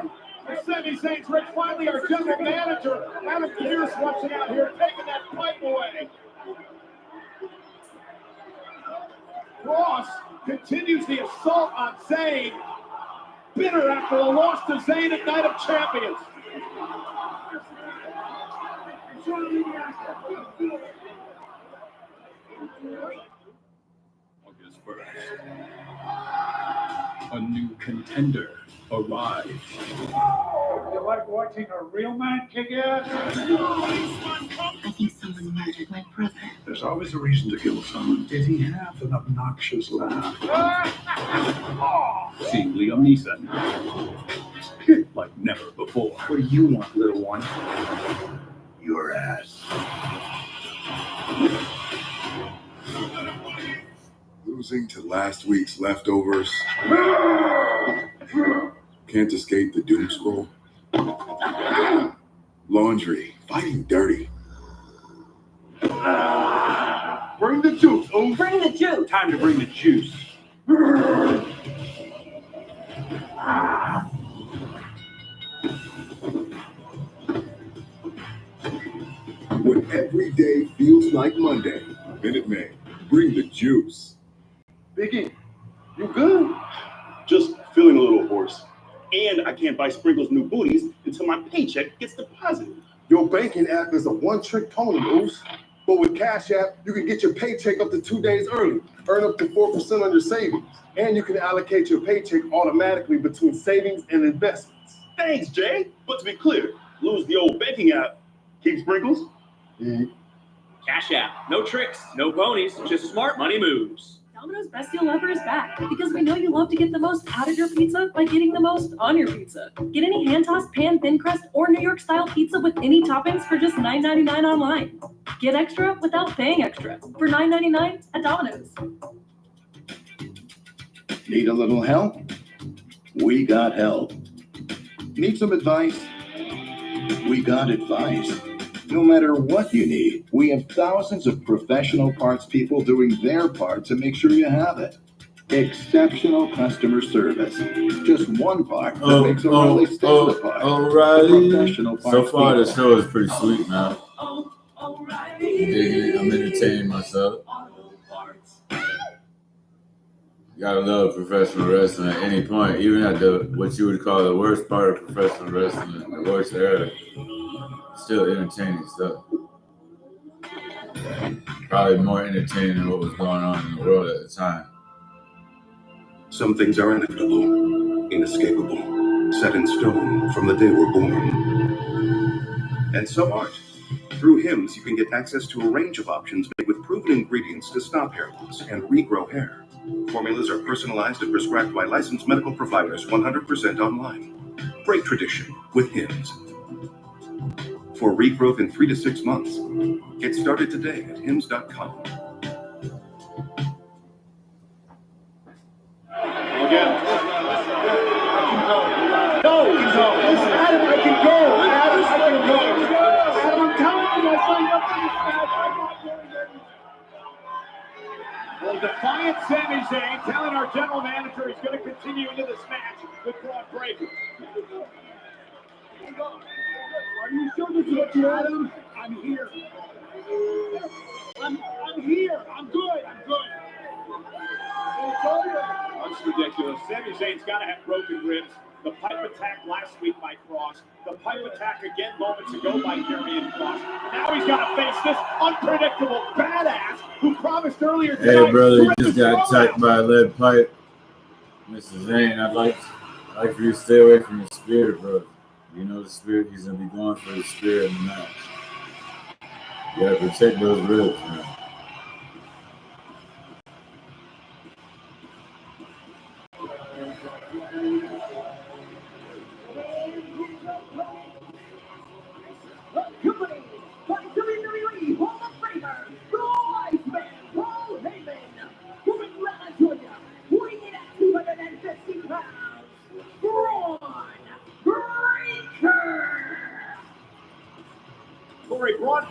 Sami Zayn's Rick, finally our general manager, Adam Pierce, rushing out here, taking that pipe away. Cross continues the assault on Zayn, bitter after a loss to Zayn at Night of Champions. August 1st, a new contender arrives. You like watching a real man kick ass? I think someone murdered my brother. There's always a reason to kill someone. Did he have an obnoxious laugh? See Liam Neeson. Hit like never before. What do you want, little one? Your ass. Losing to last week's leftovers. Can't escape the doom scroll. Laundry, fighting dirty. Bring the juice, oh. Bring the juice. Time to bring the juice. When every day feels like Monday, Minute Maid, bring the juice. Biggie, you good? Just feeling a little hoarse. And I can't buy Sprinkles new booties until my paycheck gets deposited. Your banking app is a one-trick pony, Moose. But with Cash App, you can get your paycheck up to 2 days early, earn up to 4% on your savings, and you can allocate your paycheck automatically between savings and investments. Thanks, Jay. But to be clear, lose the old banking app. Keep Sprinkles? Cash App. No tricks, no ponies, just smart money moves. Domino's Best Deal Ever is back because we know you love to get the most out of your pizza by getting the most on your pizza. Get any hand-tossed pan, thin crust, or New York-style pizza with any toppings for just $9.99 online. Get extra without paying extra for $9.99 at Domino's. Need a little help? We got help. Need some advice? We got advice. No matter what you need, we have thousands of professional parts people doing their part to make sure you have it. Exceptional customer service. Just one part that makes O'Reilly stand apart. O'Reilly. Professional parts So far, the people. show is pretty sweet, man. I'm entertaining myself. You gotta love professional wrestling at any point, even at what you would call the worst part of professional wrestling, the worst era. Still entertaining stuff. Probably more entertaining than what was going on in the world at the time. Some things are inevitable, inescapable, set in stone from the day we're born. And some aren't. Through Hims, you can get access to a range of options made with proven ingredients to stop hair loss and regrow hair. Formulas are personalized and prescribed by licensed medical providers 100% online. Break tradition with Hims. For regrowth in 3 to 6 months, get started today at hims.com. No, listen, Adam, I can go. Adam, I can go. Adam, I'm telling you, I signed up for this match. I'm not doing it. Well, defiant Sami Zayn telling our general manager he's going to continue into this match with Braun Breaker. Are you sure this is what you had him? I'm here. I'm here. I'm good. I'm good. That's ridiculous. Sami Zayn's got to have broken ribs. The pipe attack last week by Cross. The pipe attack again moments ago by Karrion Cross. Now he's got to face this unpredictable badass who promised earlier tonight. Hey, brother, you just got attacked by a lead pipe. Mr. Zayn, I'd like for you to stay away from the spirit, bro. You know the spirit, he's going to be going for the spirit in the match. You got to protect those ribs, man.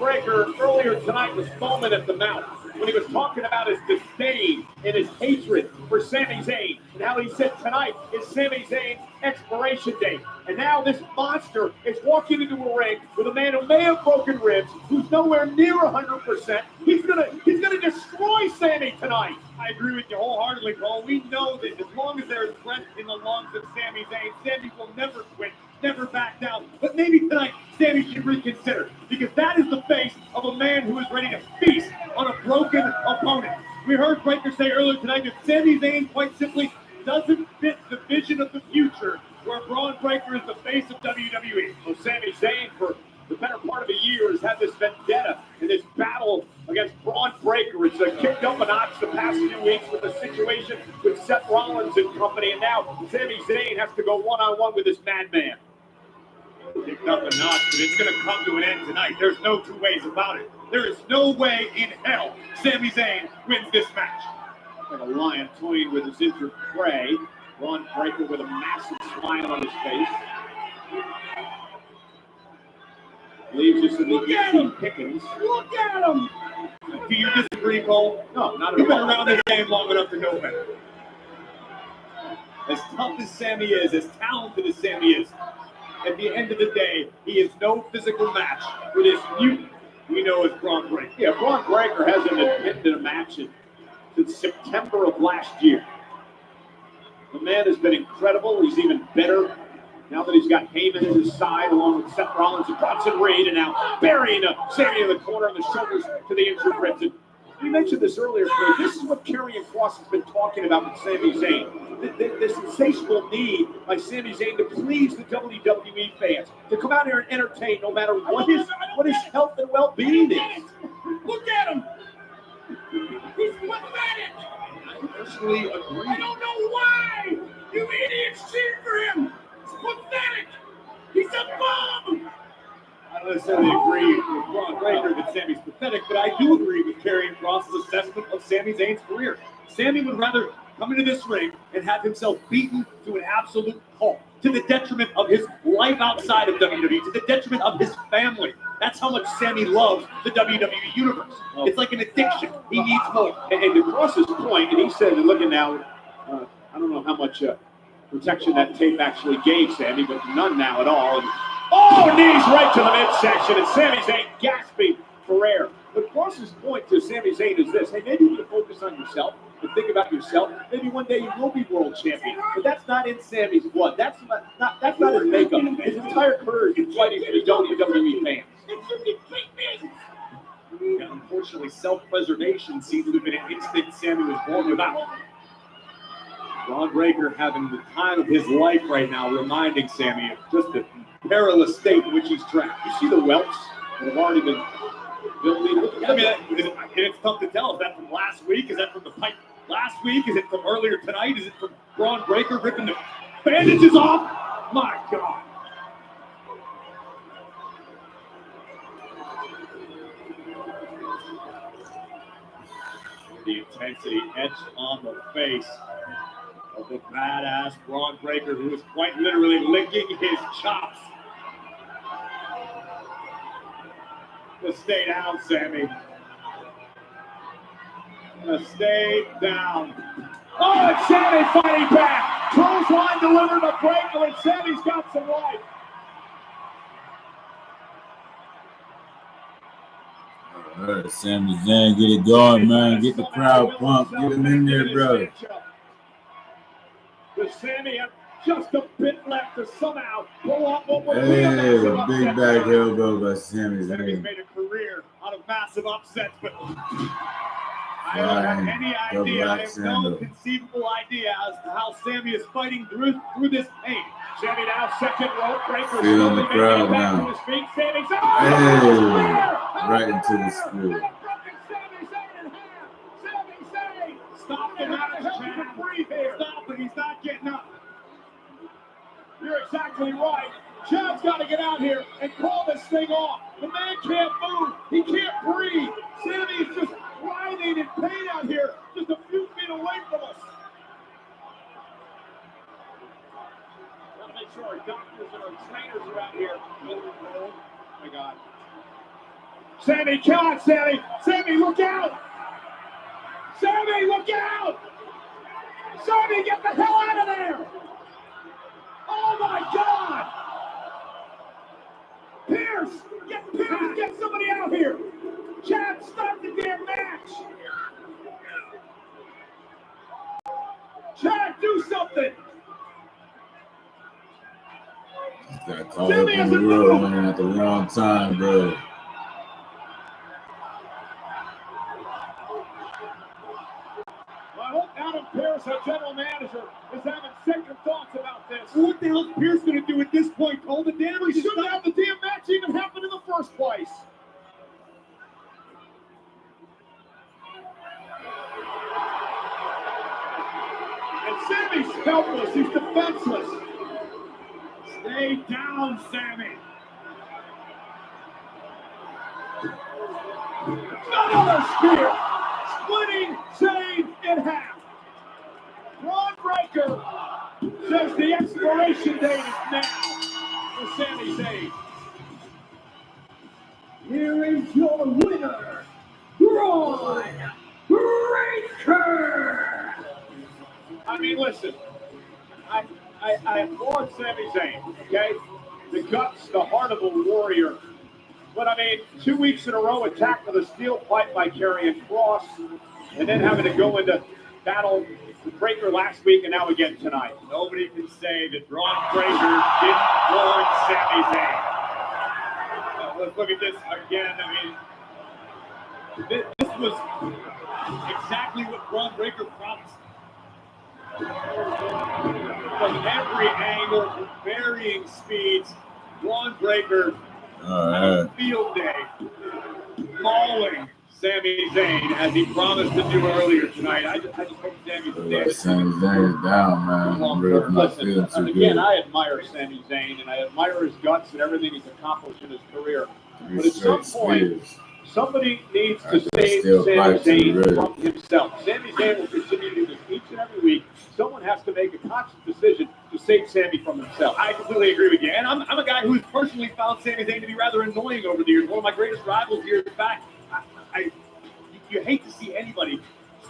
Breakker earlier tonight was foaming at the mouth when he was talking about his disdain and his hatred for Sami Zayn and how he said tonight is Sami Zayn's expiration date. And now this monster is walking into a ring with a man who may have broken ribs, who's nowhere near 100%. He's gonna destroy Sami tonight. I agree with you wholeheartedly, Paul. We know that as long as there's breath in the lungs of Sami Zayn, Sami will never quit, never back down. But maybe tonight, Sami should reconsider, because that is the face of a man who is ready to feast on a broken opponent. We heard Breakker say earlier tonight that Sami Zayn quite simply doesn't fit the vision of the future where Braun Breakker is the face of WWE. Well, Sami Zayn, for the better part of a year, has had this vendetta and this battle against Braun Breakker. It's kicked up a notch the past few weeks with the situation with Seth Rollins and company, and now Sami Zayn has to go one-on-one with this madman. Kicked up a notch, but it's going to come to an end tonight. There's no two ways about it. There is no way in hell Sami Zayn wins this match. Like a lion toying with his injured prey. Braun Breakker with a massive smile on his face. Leaves us in the easy pickings. Look at him! Do you disagree, Cole? No, not at all. You've been around this game long enough to know better. As tough as Sami is, as talented as Sami is, at the end of the day, he is no physical match for this mutant we know as Braun Breakker. Yeah, Braun Breakker hasn't attended a match since September of last year. The man has been incredible. He's even better now that he's got Heyman at his side, along with Seth Rollins and Bronson Reed, and now burying Sami in the corner on the shoulders to the injured ribs. And we mentioned this earlier, Craig. This is what Karrion Kross has been talking about with Sami Zayn. The sensational need by Sami Zayn to please the WWE fans, to come out here and entertain no matter what his health and well-being is. Look at him! He's pathetic! I personally agree. I don't know why! You idiots cheer for him! It's pathetic! He's a bum! I don't necessarily agree with Braun Breakker that Sami's pathetic, but I do agree with Karrion Kross's assessment of Sami Zayn's career. Sami would rather come into this ring and have himself beaten to an absolute pulp, to the detriment of his life outside of WWE, to the detriment of his family. That's how much Sami loves the WWE Universe. It's like an addiction. He needs more. And to Kross's point, and he said, and looking now, I don't know how much protection that tape actually gave Sami, but none now at all. And, knees right to the midsection, and Sami Zayn gasping for air. But Kross's point to Sami Zayn is this: hey, maybe you can focus on yourself and think about yourself. Maybe one day you will be world champion, but that's not in Sami's blood. That's not his makeup. His entire career is fighting for the WWE fans. And unfortunately, self-preservation seems to have been an instinct Sami was born without. Braun Breakker having the time of his life right now, reminding Sami of just the perilous state in which he's trapped. You see the welts that have already been building. I mean, it's tough to tell. Is that from last week? Is that from the fight last week? Is it from earlier tonight? Is it from Braun Breakker ripping the bandages off? My God. The intensity etched on the face of the badass Braun Breakker, who is quite literally licking his chops. Just stay down, Sami. Stay down. Oh, and Sami fighting back. Clothesline delivered to Breakker, and Sami's got some life. All right, Sami Zayn, get it going, man. Get the crowd pumped. Get him in there, bro. Does Sami have just a bit left to somehow pull off what will be a massive upset? Big back elbow by Sami Zayn. Sami's made a career out of massive upsets, but I don't have any idea. I have no conceivable idea as to how Sami is fighting through this pain. Sami now second rope. Breakker feeling the crowd now. To his feet. Sami's right into the spear. Stop the match, Chad. Breathe here. Stop it. He's not getting up. You're exactly right. Chad's got to get out here and call this thing off. The man can't move. He can't breathe. Sami's just writhing in pain out here, just a few feet away from us. Gotta make sure our doctors and our trainers are out here. Oh my God. Sammy, come on, Sammy. Sammy, look out. Sammy, look out. Sammy, get the hell out of there. Oh, my God. Pierce, get somebody out here. Chad, stop the damn match. Chad, do something. Got caught up in the whirlwind at the wrong time, bro. I hope Adam Pierce, our general manager, is having second thoughts about this. What the hell is Pierce going to do at this point, Cole? The damn we shouldn't have the damn match even happen in the first place. And Sammy's helpless. He's defenseless. Stay down, Sammy. Another spear. Splitting Zayn in half. Braun Breaker says the expiration date is now for Sami Zayn. Here is your winner, Braun Breaker. I mean, listen, I applaud Sami Zayn, okay? The guts, the heart of a warrior. But I mean, 2 weeks in a row attacked with a steel pipe by Karrion Kross, and then having to go into battle with Breaker last week and now again tonight. Nobody can say that Braun Breaker didn't warn Sami Zayn. Let's look at this again. I mean, this was exactly what Braun Breaker promised. From every angle, from varying speeds, Braun Breaker had a field day mauling Sami Zayn as he promised to do earlier tonight. I just hope Sami Zayn. Sami Zayn's down, man. I'm really not feeling too Again, good. I admire Sami Zayn and I admire his guts and everything he's accomplished in his career. But at some point, somebody needs to save Sami Zayn from himself. Sami Zayn will continue to do this each and every week. Someone has to make a conscious decision to save Sami from himself. I completely agree with you. And I'm a guy who's personally found Sami Zayn to be rather annoying over the years. One of my greatest rivals years back. You hate to see anybody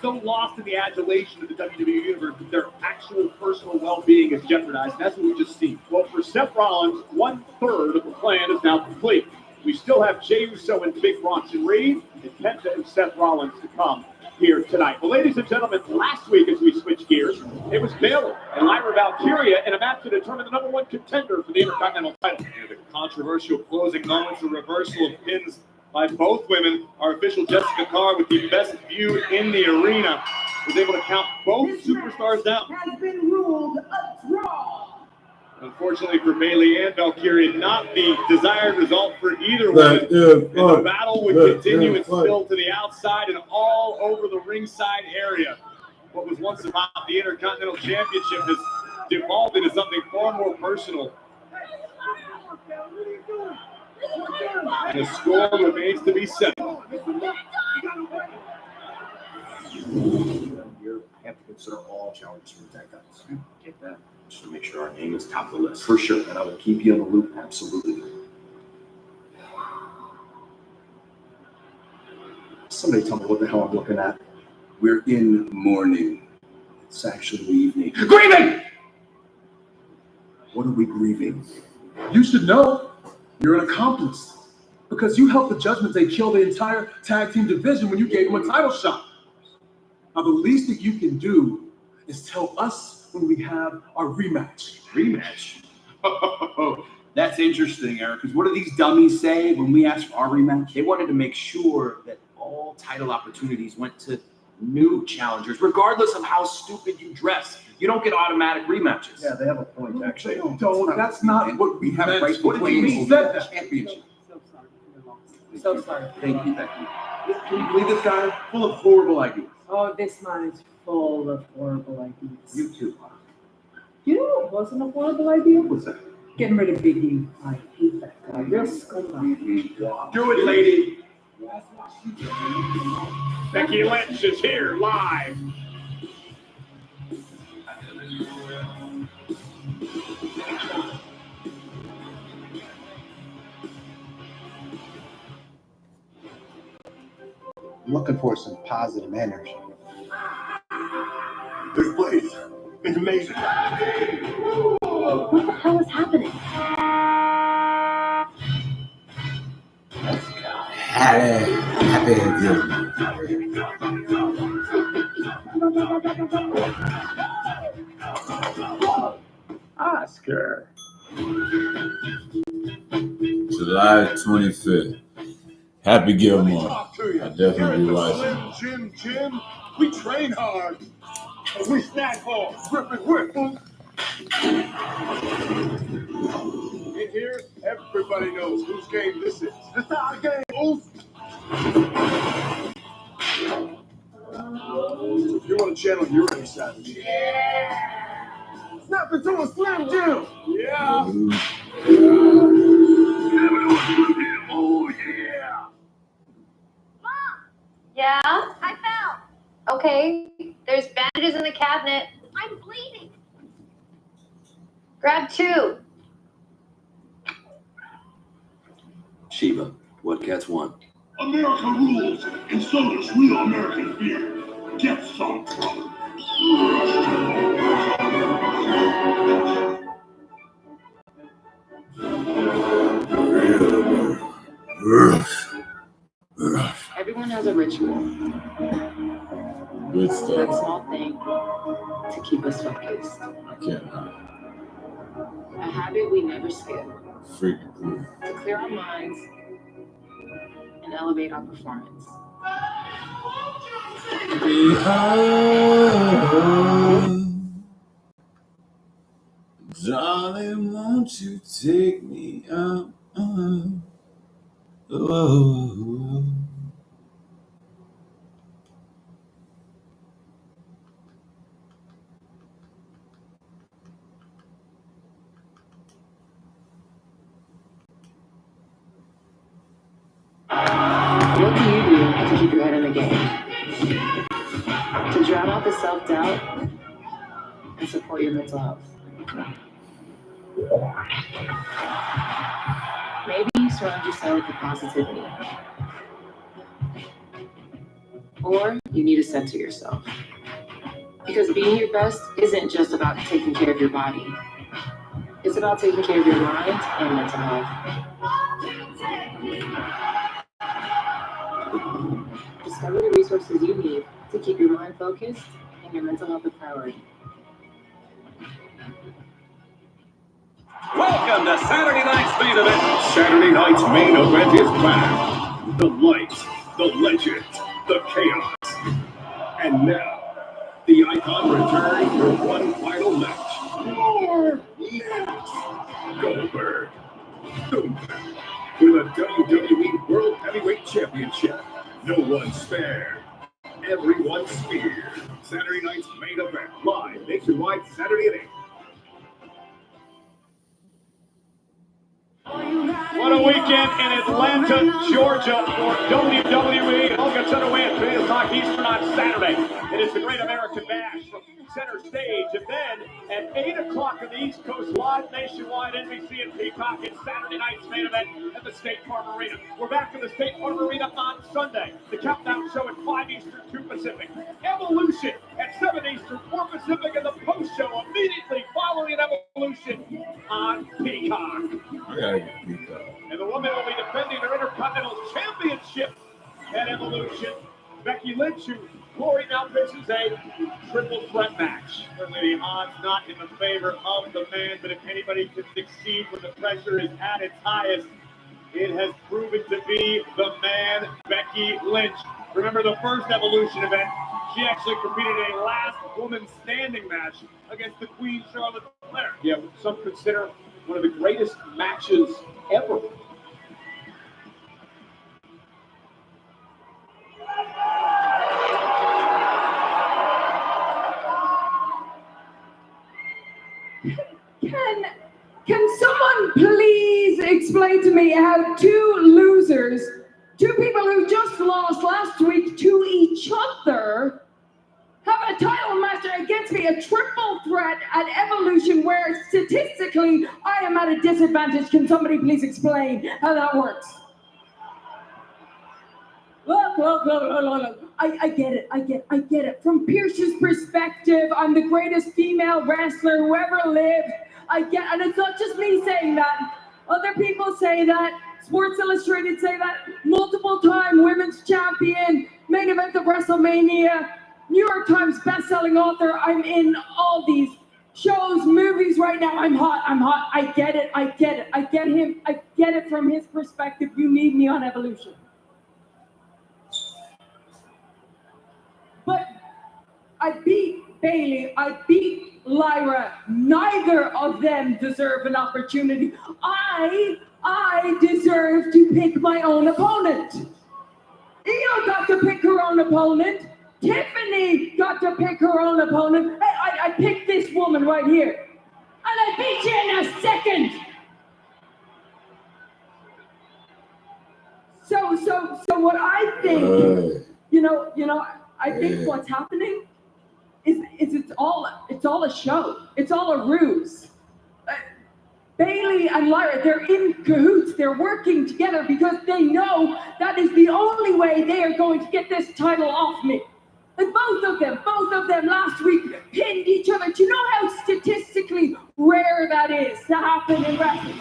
so lost in the adulation of the WWE Universe that their actual personal well-being is jeopardized. And that's what we just seen. Well, for Seth Rollins, 1/3 of the plan is now complete. We still have Jey Uso and Big Bronson Reed and Penta and Seth Rollins to come here tonight. Well, ladies and gentlemen, last week as we switched gears, it was Baylor and Lyra Valkyria in a match to determine the #1 contender for the Intercontinental title. And the controversial closing moments, a reversal of pins by both women. Our official Jessica Carr, with the best view in the arena, was able to count both superstars down. Has been ruled a draw. Unfortunately for Bayley and Valkyria, not the desired result for either one. And the battle would continue and spill to the outside and all over the ringside area. What was once about the Intercontinental Championship has devolved into something far more personal. And the score remains to be set. You have to consider all challenges from the tag titles. Get that. Just to make sure our name is top of the list. For sure. And I will keep you in the loop, absolutely. Somebody tell me what the hell I'm looking at. We're in mourning. It's actually evening. Grieving! What are we grieving? You should know you're an accomplice because you helped the Judgment Day kill the entire tag team division when you gave them a title shot. Now, the least that you can do is tell us when we have our rematch. Rematch? Oh, that's interesting, Eric, because what do these dummies say when we ask for our rematch? They wanted to make sure that all title opportunities went to new challengers, regardless of how stupid you dress. You don't get automatic rematches. Yeah, they have a point, actually. Don't. That's not what we have meant. right to What did you claim said that? championship. So sorry. Thank you. Can you believe this guy? Full of horrible ideas. Oh, this man is full of horrible ideas. You too. You know what wasn't a horrible idea? What's that? Getting rid of Big E. I hate that guy. Real scumbag. Do it, lady. Becky Lynch is here live. looking for some positive energy. This place is amazing. What the hell is happening? Happy again. Oscar. July 25th. Happy Gilmore. I definitely be watching. Jim, we train hard. And we snack hard. Rip and whip. In here, everybody knows whose game this is. This is our game, Oof. If you want to channel your inner savage. Yeah. Snap into a Slim Jim. Yeah. Oh, yeah. Yeah? I fell. Okay. There's bandages in the cabinet. I'm bleeding. Grab 2. Shiva, what cats want? America rules, and so does real American beer. Get some. Everyone has a ritual. Good That stuff. small thing to keep us focused. I can't A habit we never skip. freaking cool. To clear our minds and elevate our performance. Darling, won't you take me out? Oh. What do you do to keep your head in the game? To drown out the self-doubt and support your mental health. Maybe you surround yourself with positivity. Or you need to center yourself. Because being your best isn't just about taking care of your body. It's about taking care of your mind and mental health. Discover the resources you need to keep your mind focused and your mental health a priority. Welcome to Saturday night's main event. Saturday night's main event is back. The lights, the legend, the chaos. And now, the Icon returns for one final match. More next. Goldberg. With a WWE World Heavyweight Championship. No one spared. Everyone speared. Saturday night's main event. Live nationwide Saturday at 8. What a weekend in Atlanta, Georgia for WWE. It all gets underway at 3 o'clock Eastern on Saturday. It is the Great American Bash from center stage. And then at 8 o'clock on the East Coast, live nationwide, NBC and Peacock, it's Saturday night's main event at the State Farm Arena. We're back in the State Farm Arena on Sunday. The countdown show at 5 Eastern, 2 Pacific. Evolution at 7 Eastern, 4 Pacific, and the post show immediately following Evolution on Peacock. And the woman will be defending her Intercontinental Championship at Evolution. Becky Lynch, who Corey now faces a triple threat match. Certainly the odds not in the favor of the man, but if anybody can succeed when the pressure is at its highest, it has proven to be the man, Becky Lynch. Remember the first Evolution event, she actually competed in a last woman standing match against the Queen Charlotte Flair. Yeah, some consider one of the greatest matches ever. Can someone please explain to me how two losers, two people who just lost last week to each other, have a title match against me, a triple threat at Evolution where statistically I am at a disadvantage? Can somebody please explain how that works? Look. I get it. From Pierce's perspective, I'm the greatest female wrestler who ever lived. And it's not just me saying that. Other people say that. Sports Illustrated say that. Multiple-time women's champion, main event of WrestleMania, New York Times best-selling author. I'm in all these shows, movies right now. I'm hot. I get it. I get him. I get it from his perspective. You need me on Evolution. But I beat Bailey. I beat Lyra. Neither of them deserve an opportunity. I deserve to pick my own opponent. Io got to pick her own opponent. Tiffany got to pick her own opponent. I picked this woman right here. And I beat you in a second. So what I think, I think what's happening is it's all a show. It's all a ruse. Bailey and Lyra, they're in cahoots. They're working together because they know that is the only way they are going to get this title off me. And both of them last week pinned each other. Do you know how statistically rare that is to happen in wrestling?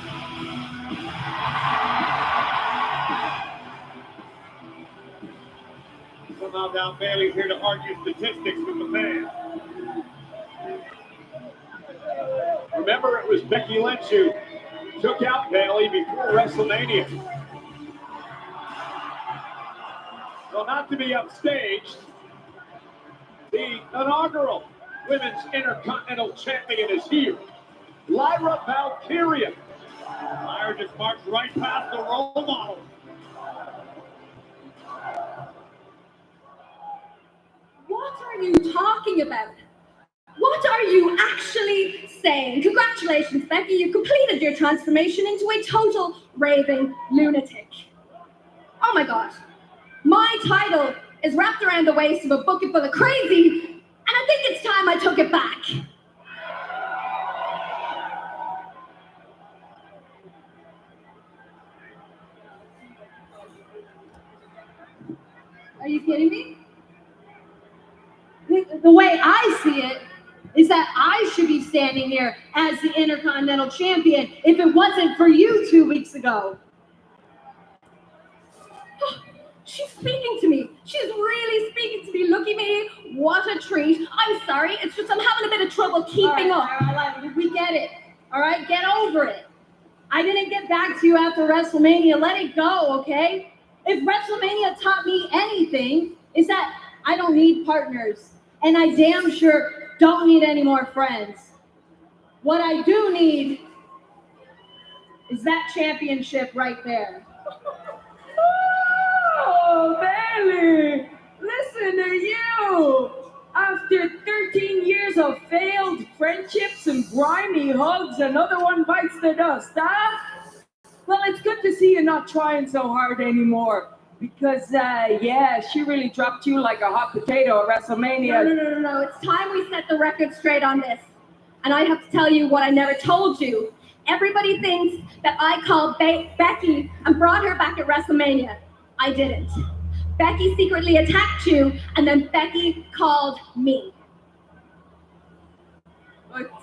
Somehow now Bailey's here to argue statistics with the fans. Remember, it was Becky Lynch who took out Bailey before WrestleMania. So not to be upstaged, the inaugural Women's Intercontinental Champion is here. Lyra Valkyria. Lyra just marched right past the role model. What are you talking about? What are you actually saying? Congratulations, Becky. You completed your transformation into a total raving lunatic. Oh my gosh. My title is wrapped around the waist of a bucket full of crazy, and I think it's time I took it back. Are you kidding me? The way I see it is that I should be standing here as the Intercontinental Champion if it wasn't for you 2 weeks ago. She's speaking to me. She's really speaking to me. Look at me. What a treat. I'm sorry. It's just I'm having a bit of trouble keeping up. All right, we get it. All right, get over it. I didn't get back to you after WrestleMania. Let it go, okay? If WrestleMania taught me anything, is that I don't need partners. And I damn sure don't need any more friends. What I do need is that championship right there. Oh, Bailey, listen to you. After 13 years of failed friendships and grimy hugs, another one bites the dust, huh? Well, it's good to see you not trying so hard anymore. Because, she really dropped you like a hot potato at WrestleMania. No. It's time we set the record straight on this. And I have to tell you what I never told you. Everybody thinks that I called Becky and brought her back at WrestleMania. I didn't. Becky secretly attacked you, and then Becky called me. But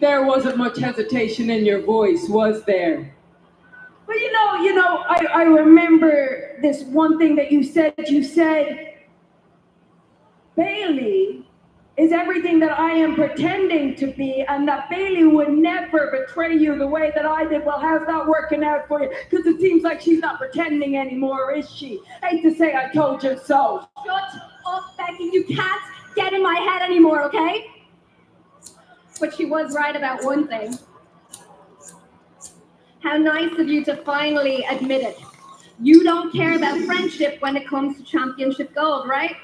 there wasn't much hesitation in your voice, was there? But I remember this one thing that you said. You said, Bailey is everything that I am pretending to be, and that Bailey would never betray you the way that I did. Well, how's that working out for you? Because it seems like she's not pretending anymore, is she? Hate to say I told you so. Shut up, Becky. You can't get in my head anymore, okay? But she was right about one thing. How nice of you to finally admit it. You don't care about friendship when it comes to championship gold, right?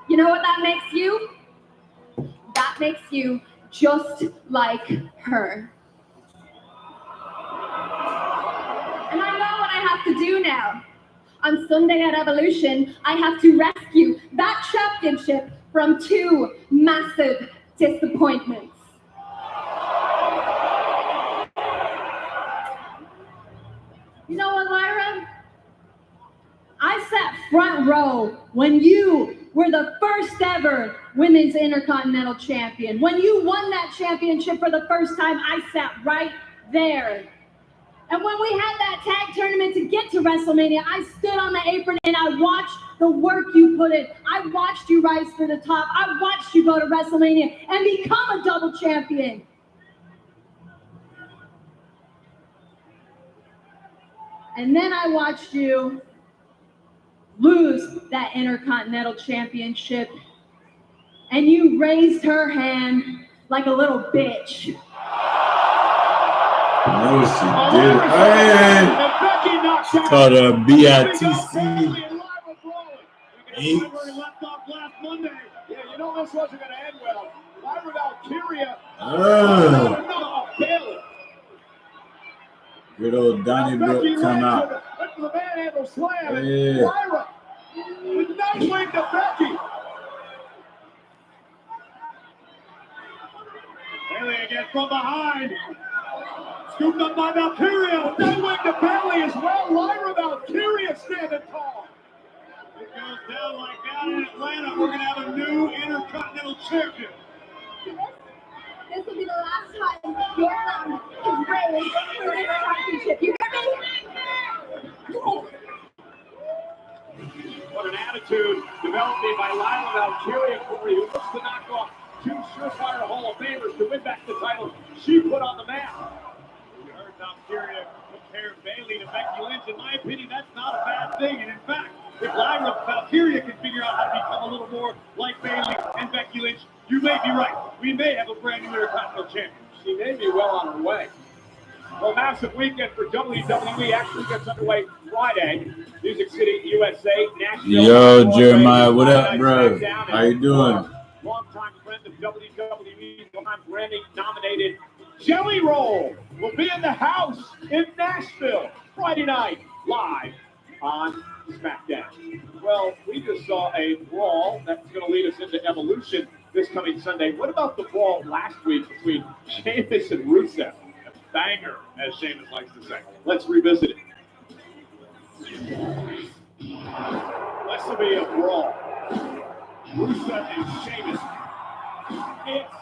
You know what that makes you? That makes you just like her. And I know what I have to do now. On Sunday at Evolution, I have to rescue that championship from 2 massive disappointments. You know what, Lyra? front row when you were the first ever women's intercontinental champion. When you won that championship for the first time, I sat right there. And when we had that tag tournament to get to WrestleMania, I stood on the apron and I watched the work you put in. I watched you rise to the top. I watched you go to WrestleMania and become a double champion. And then I watched you lose that Intercontinental Championship. And you raised her hand like a little bitch. No, she did. Hey! She called her BITC. Left off last Monday. Yeah, you know this wasn't going to end well. Lyra Valkyria. Good old Donnybrook come out. The manhandle slam. Yeah. Lyra. Nightwing to Becky. Bailey again from behind. Scooped up by Valkyria. Nightwing to Bailey as well. Lyra Valkyria standing tall. It goes down like that in Atlanta. We're going to have a new Intercontinental Champion. This will be the last time your son is raised for this championship. You hear me? What an attitude developing by Lyra Valkyria, Corey, who looks to knock off two surefire Hall of Famers to win back the title she put on the map. We heard Valkyria compare Bailey to Becky Lynch. In my opinion, that's not a bad thing. And in fact, if Lyra Valkyria can figure out how to become a little more like Bailey and Becky Lynch, you may be right. We may have a brand new Intercontinental Champion. She may be well on her way. Well, massive weekend for WWE actually gets underway Friday. Music City, USA, Nashville. Yo, Jeremiah, what up, bro? How you doing? Longtime friend of WWE, one-time Grammy-nominated Jelly Roll will be in the house in Nashville Friday night, live on SmackDown. Well, we just saw a brawl that's going to lead us into Evolution this coming Sunday. What about the brawl last week between Sheamus and Rusev? A banger, as Sheamus likes to say. Let's revisit it. This will be a brawl. Rusev and Sheamus. It's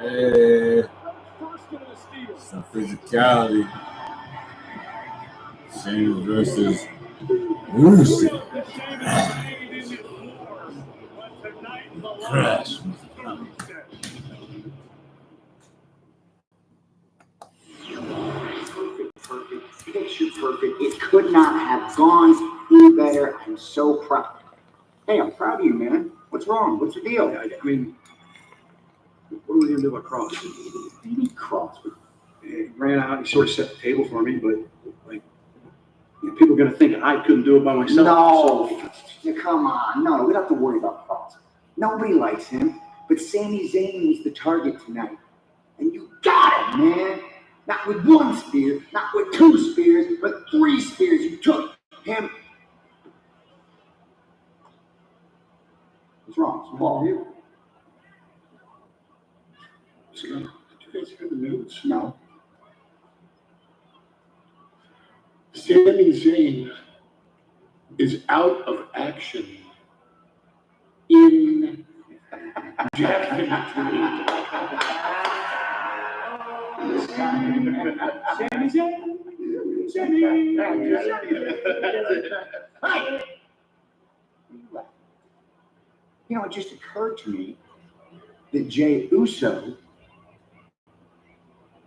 Hey. Some physicality. Sheamus versus Rusev. Crash. Perfect, picture perfect. It could not have gone any better. I'm so proud. Hey, I'm proud of you, man. What's wrong? What's the deal? I mean, what are we going to do about Cross? Maybe Cross. He ran out. He sort of set the table for me, but like, people are going to think I couldn't do it by myself. No, come on. No, we don't have to worry about Cross. Nobody likes him, but Sami Zayn was the target tonight. And you got him, man. Not with one spear, not with two spears, but 3 spears. You took him. What's wrong? What's wrong with you? So, did you guys hear the news? No. Sami Zayn is out of action in Jackson 3. Sami Zayn. Hey! You know, it just occurred to me that Jey Uso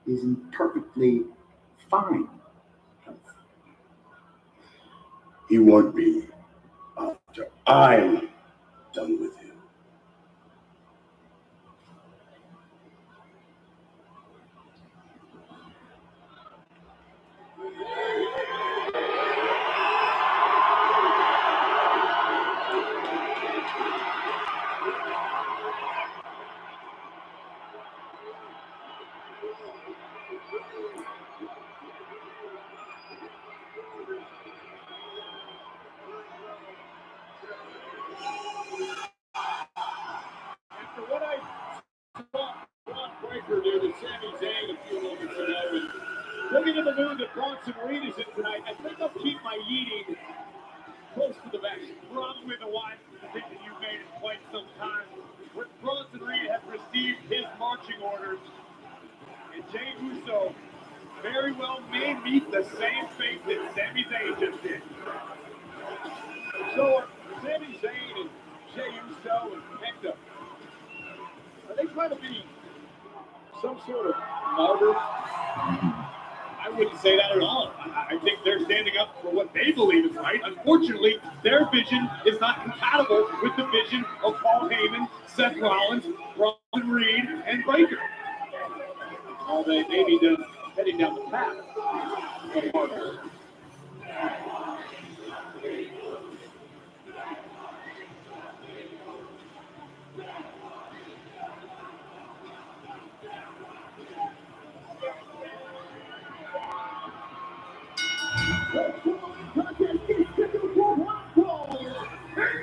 is in perfectly fine health. He won't be after I'm done with him. some time. Bronson Reed has received his marching orders, and Jey Uso very well may meet the same fate that Sami Zayn just did. So are Sami Zayn and Jey Uso and Penta, are they trying to be some sort of martyr? I wouldn't say that at all. I think they're standing up for what they believe is right. Unfortunately, their vision is not compatible with the vision of Paul Heyman, Seth Rollins, Bronson Reed, and Breakker. Well, they may be heading down the path of martyrs.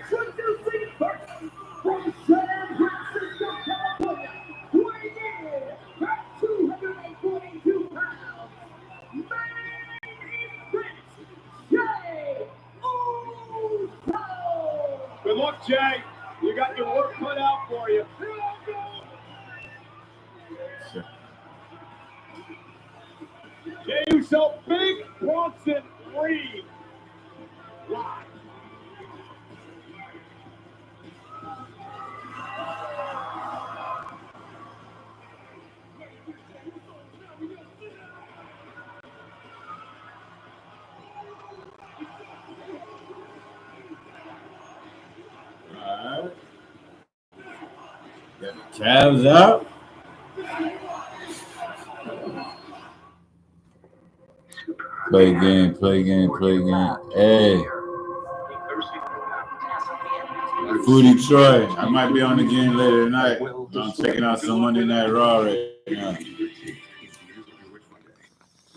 Introducing first from San Francisco, California, weighing in at 242 pounds, main event, Jey Uso. Good luck, Jay. You got your work cut out for you. Jey Uso, big Bronson Reed. Live. Alright. Got the calves out. Play game, play game, play game. Hey. Foodie Troy. I might be on the game later tonight. I'm checking out some Monday Night Raw right now.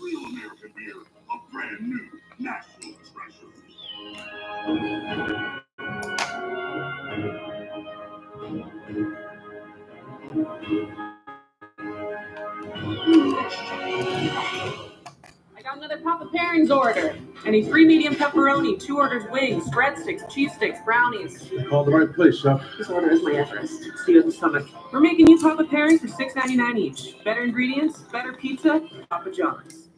Real American beer, a brand new national treasure. I got another Papa Pairings order. I need 3 medium pepperoni, 2 orders wings, breadsticks, cheese sticks, brownies. You called the right place, Chef. This order is my Everest. Steve the stomach. We're making you Papa Pairings for $6.99 each. Better ingredients, better pizza, Papa John's.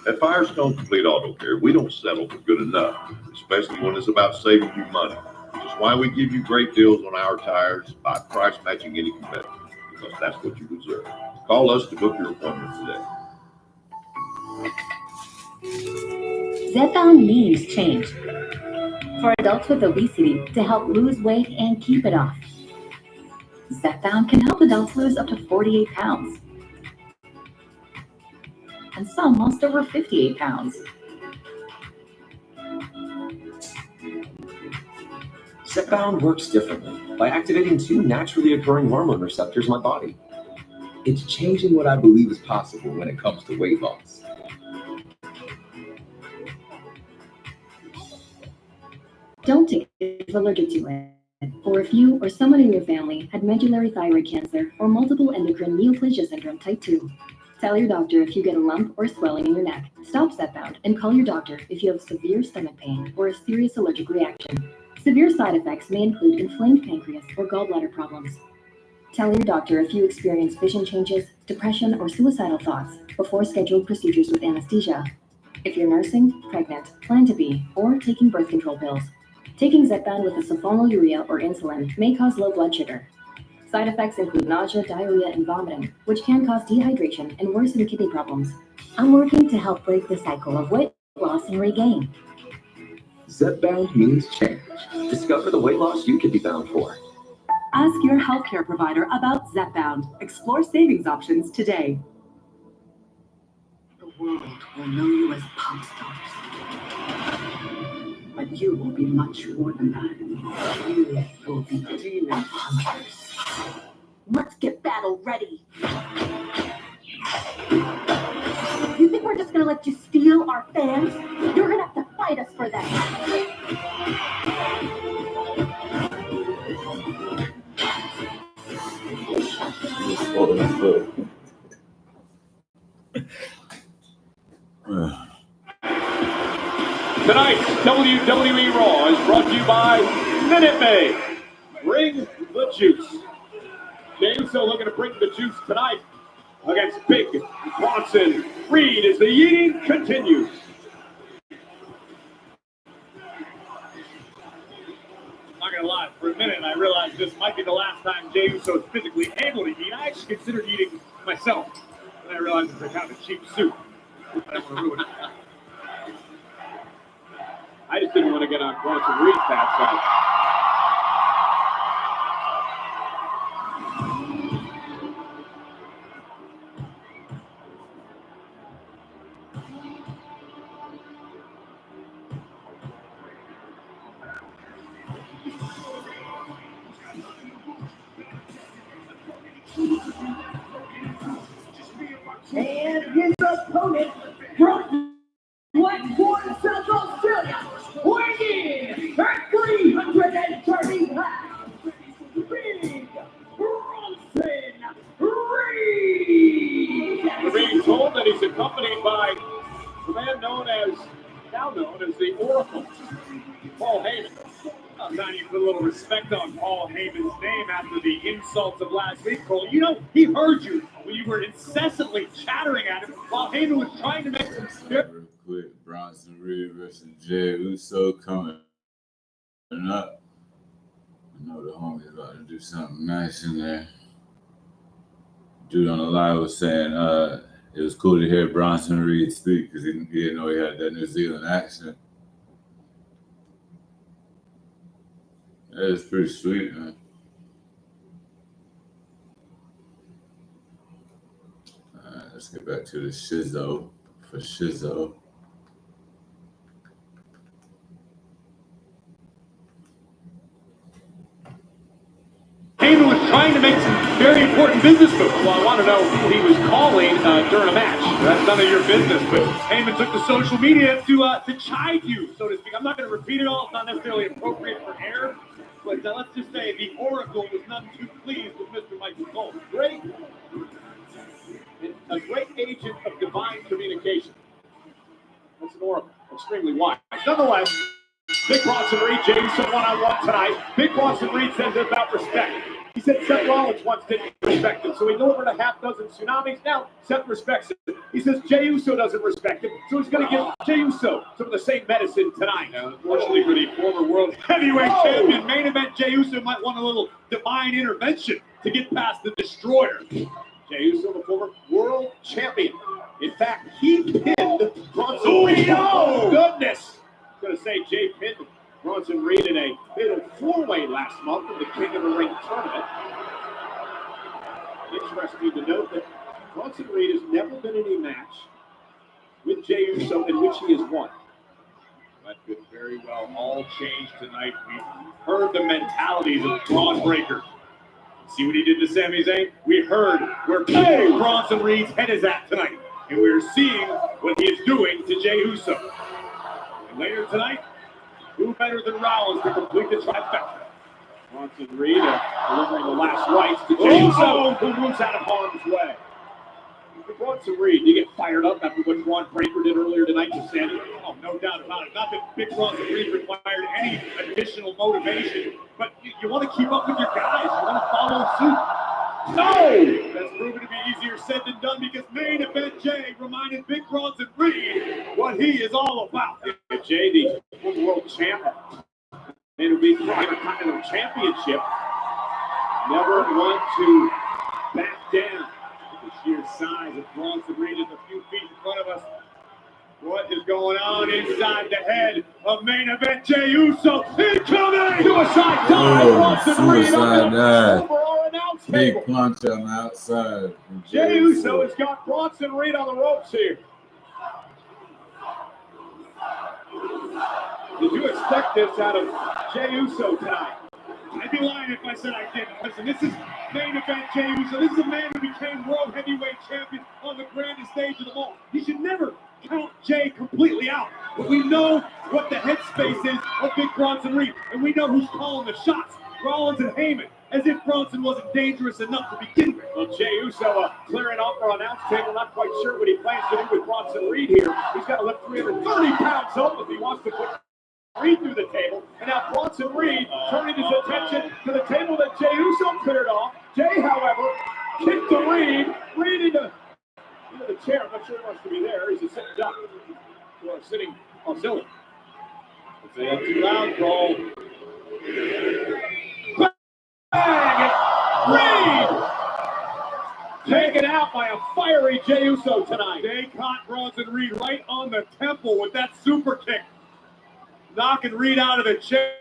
At Firestone Complete Auto Care, we don't settle for good enough, especially when it's about saving you money. Which is why we give you great deals on our tires by price matching any competitor, because that's what you deserve. Call us to book your appointment today. Zepbound means change. For adults with obesity to help lose weight and keep it off. Zepbound can help adults lose up to 48 pounds. And some lost over 58 pounds. Zepbound works differently by activating 2 naturally occurring hormone receptors in my body. It's changing what I believe is possible when it comes to weight loss. Don't take it if you're allergic to it, or if you or someone in your family had medullary thyroid cancer or multiple endocrine neoplasia syndrome type 2. Tell your doctor if you get a lump or swelling in your neck. Stop Zepbound and call your doctor if you have severe stomach pain or a serious allergic reaction. Severe side effects may include inflamed pancreas or gallbladder problems. Tell your doctor if you experience vision changes, depression, or suicidal thoughts before scheduled procedures with anesthesia. If you're nursing, pregnant, plan to be, or taking birth control pills. Taking Zepbound with a sulfonylurea or insulin may cause low blood sugar. Side effects include nausea, diarrhea, and vomiting, which can cause dehydration and worsen kidney problems. I'm working to help break the cycle of weight loss and regain. Zepbound means change. Discover the weight loss you could be bound for. Ask your healthcare provider about Zepbound. Explore savings options today. The world will know you as pop stars. But you will be much more than that. You will be demon hunters. Let's get battle ready. You think we're just gonna let you steal our fans? You're gonna have to fight us for that. Tonight's WWE Raw is brought to you by Minute Maid. Bring the juice. Jey Uso looking to bring the juice tonight against Big Bronson Reed as the yeeting continues. I'm not going to lie, for a minute I realized this might be the last time Jey Uso is physically able to eat. I actually considered eating myself. And I realized it's a kind of cheap soup. I don't want to ruin it. I just didn't want to get on Bronson Reed's bad side. And his opponent from Blackburn, South Australia, weighing in at 330 pounds, Big Bronson Reed. We're being told that he's accompanied by the man now known as the Oracle, Paul Heyman. I'm trying to put a little respect on Paul Heyman's name after the insults of last week, Cole. You know, he heard you when you were incessantly chattering at him while Heyman was trying to make some spirit. Real quick, Bronson Reed versus Jey Uso coming up. I know the homie's about to do something nice in there. Dude on the live was saying it was cool to hear Bronson Reed speak because he didn't know he had that New Zealand accent. That is pretty sweet, man. Let's get back to the Shizzo for Shizzo. Heyman was trying to make some very important business moves. Well, I want to know who he was calling during a match. That's none of your business, but Heyman took to social media to chide you, so to speak. I'm not going to repeat it all. It's not necessarily appropriate for air. But let's just say the Oracle was none too pleased with Mr. Michael Cole. A great agent of divine communication. That's an Oracle. Extremely wise. Nonetheless, Big Bronson Reed, Jey Uso one-on-one tonight. Big Bronson Reed says it's about respect. He said Seth Rollins once didn't respect him, so he delivered a half dozen tsunamis. Now Seth respects him. He says Jey Uso doesn't respect him, so he's going to give Jey Uso some of the same medicine tonight. Now, unfortunately for the former world heavyweight champion, main event Jey Uso might want a little divine intervention to get past the Destroyer. Jey Uso, the former world champion. In fact, he pinned Bronson Reed. Oh, goodness! I was going to say Jay pinned Bronson Reed in a fatal four-way last month in the King of the Ring tournament. Interesting to note that Bronson Reed has never been in a match with Jey Uso in which he has won. That could very well all change tonight. We heard the mentalities of Braun Breaker. See what he did to Sami Zayn? We heard where Bronson Reed's head is at tonight. And we're seeing what he is doing to Jey Uso. And later tonight, who better than Rollins to complete the trifecta? Bronson Reed delivering the last rites to Jey Uso, who moves out of harm's way. For Bronson Reed, you get fired up after what Braun Breaker did earlier tonight to Sandy? Oh, no doubt about it. Not that Big Bronson Reed required any additional motivation, but you want to keep up with your guys. You want to follow suit. No! That's proven to be easier said than done because main event Jay reminded Big Bronson Reed what he is all about. If Jay, the world champion, it'll be the Intercontinental Championship, never want to back down. The sheer size of Bronson Reed is a few feet in front of us. What is going on inside the head of main event Jey Uso? Incoming! Suicide dive! Bronson Reed over our announce table. Big punch on the outside. Jey Uso has got Bronson Reed on the ropes here. Did you expect this out of Jey Uso tonight? I'd be lying if I said I didn't. Listen, this is main event Jey Uso. This is a man who became world heavyweight champion on the grandest stage of them all. You should never count Jay completely out. But we know what the headspace is of Big Bronson Reed. And we know who's calling the shots. Rollins and Heyman. As if Bronson wasn't dangerous enough to begin with. Well, Jey Uso clearing off our announce table. Not quite sure what he plans to do with Bronson Reed here. He's got to lift 330 pounds up if he wants to put Reed through the table, and now Bronson Reed turning his attention to the table that Jey Uso cleared off. Jey, however, kicked to Reed. Reed into the chair. I'm not sure he wants to be there. He's a sitting duck or sitting auxiliary. If they have too loud, call. Bang! Reed! Taken out by a fiery Jey Uso tonight. Jey caught Bronson Reed right on the temple with that super kick, knocking Reed out of the chair.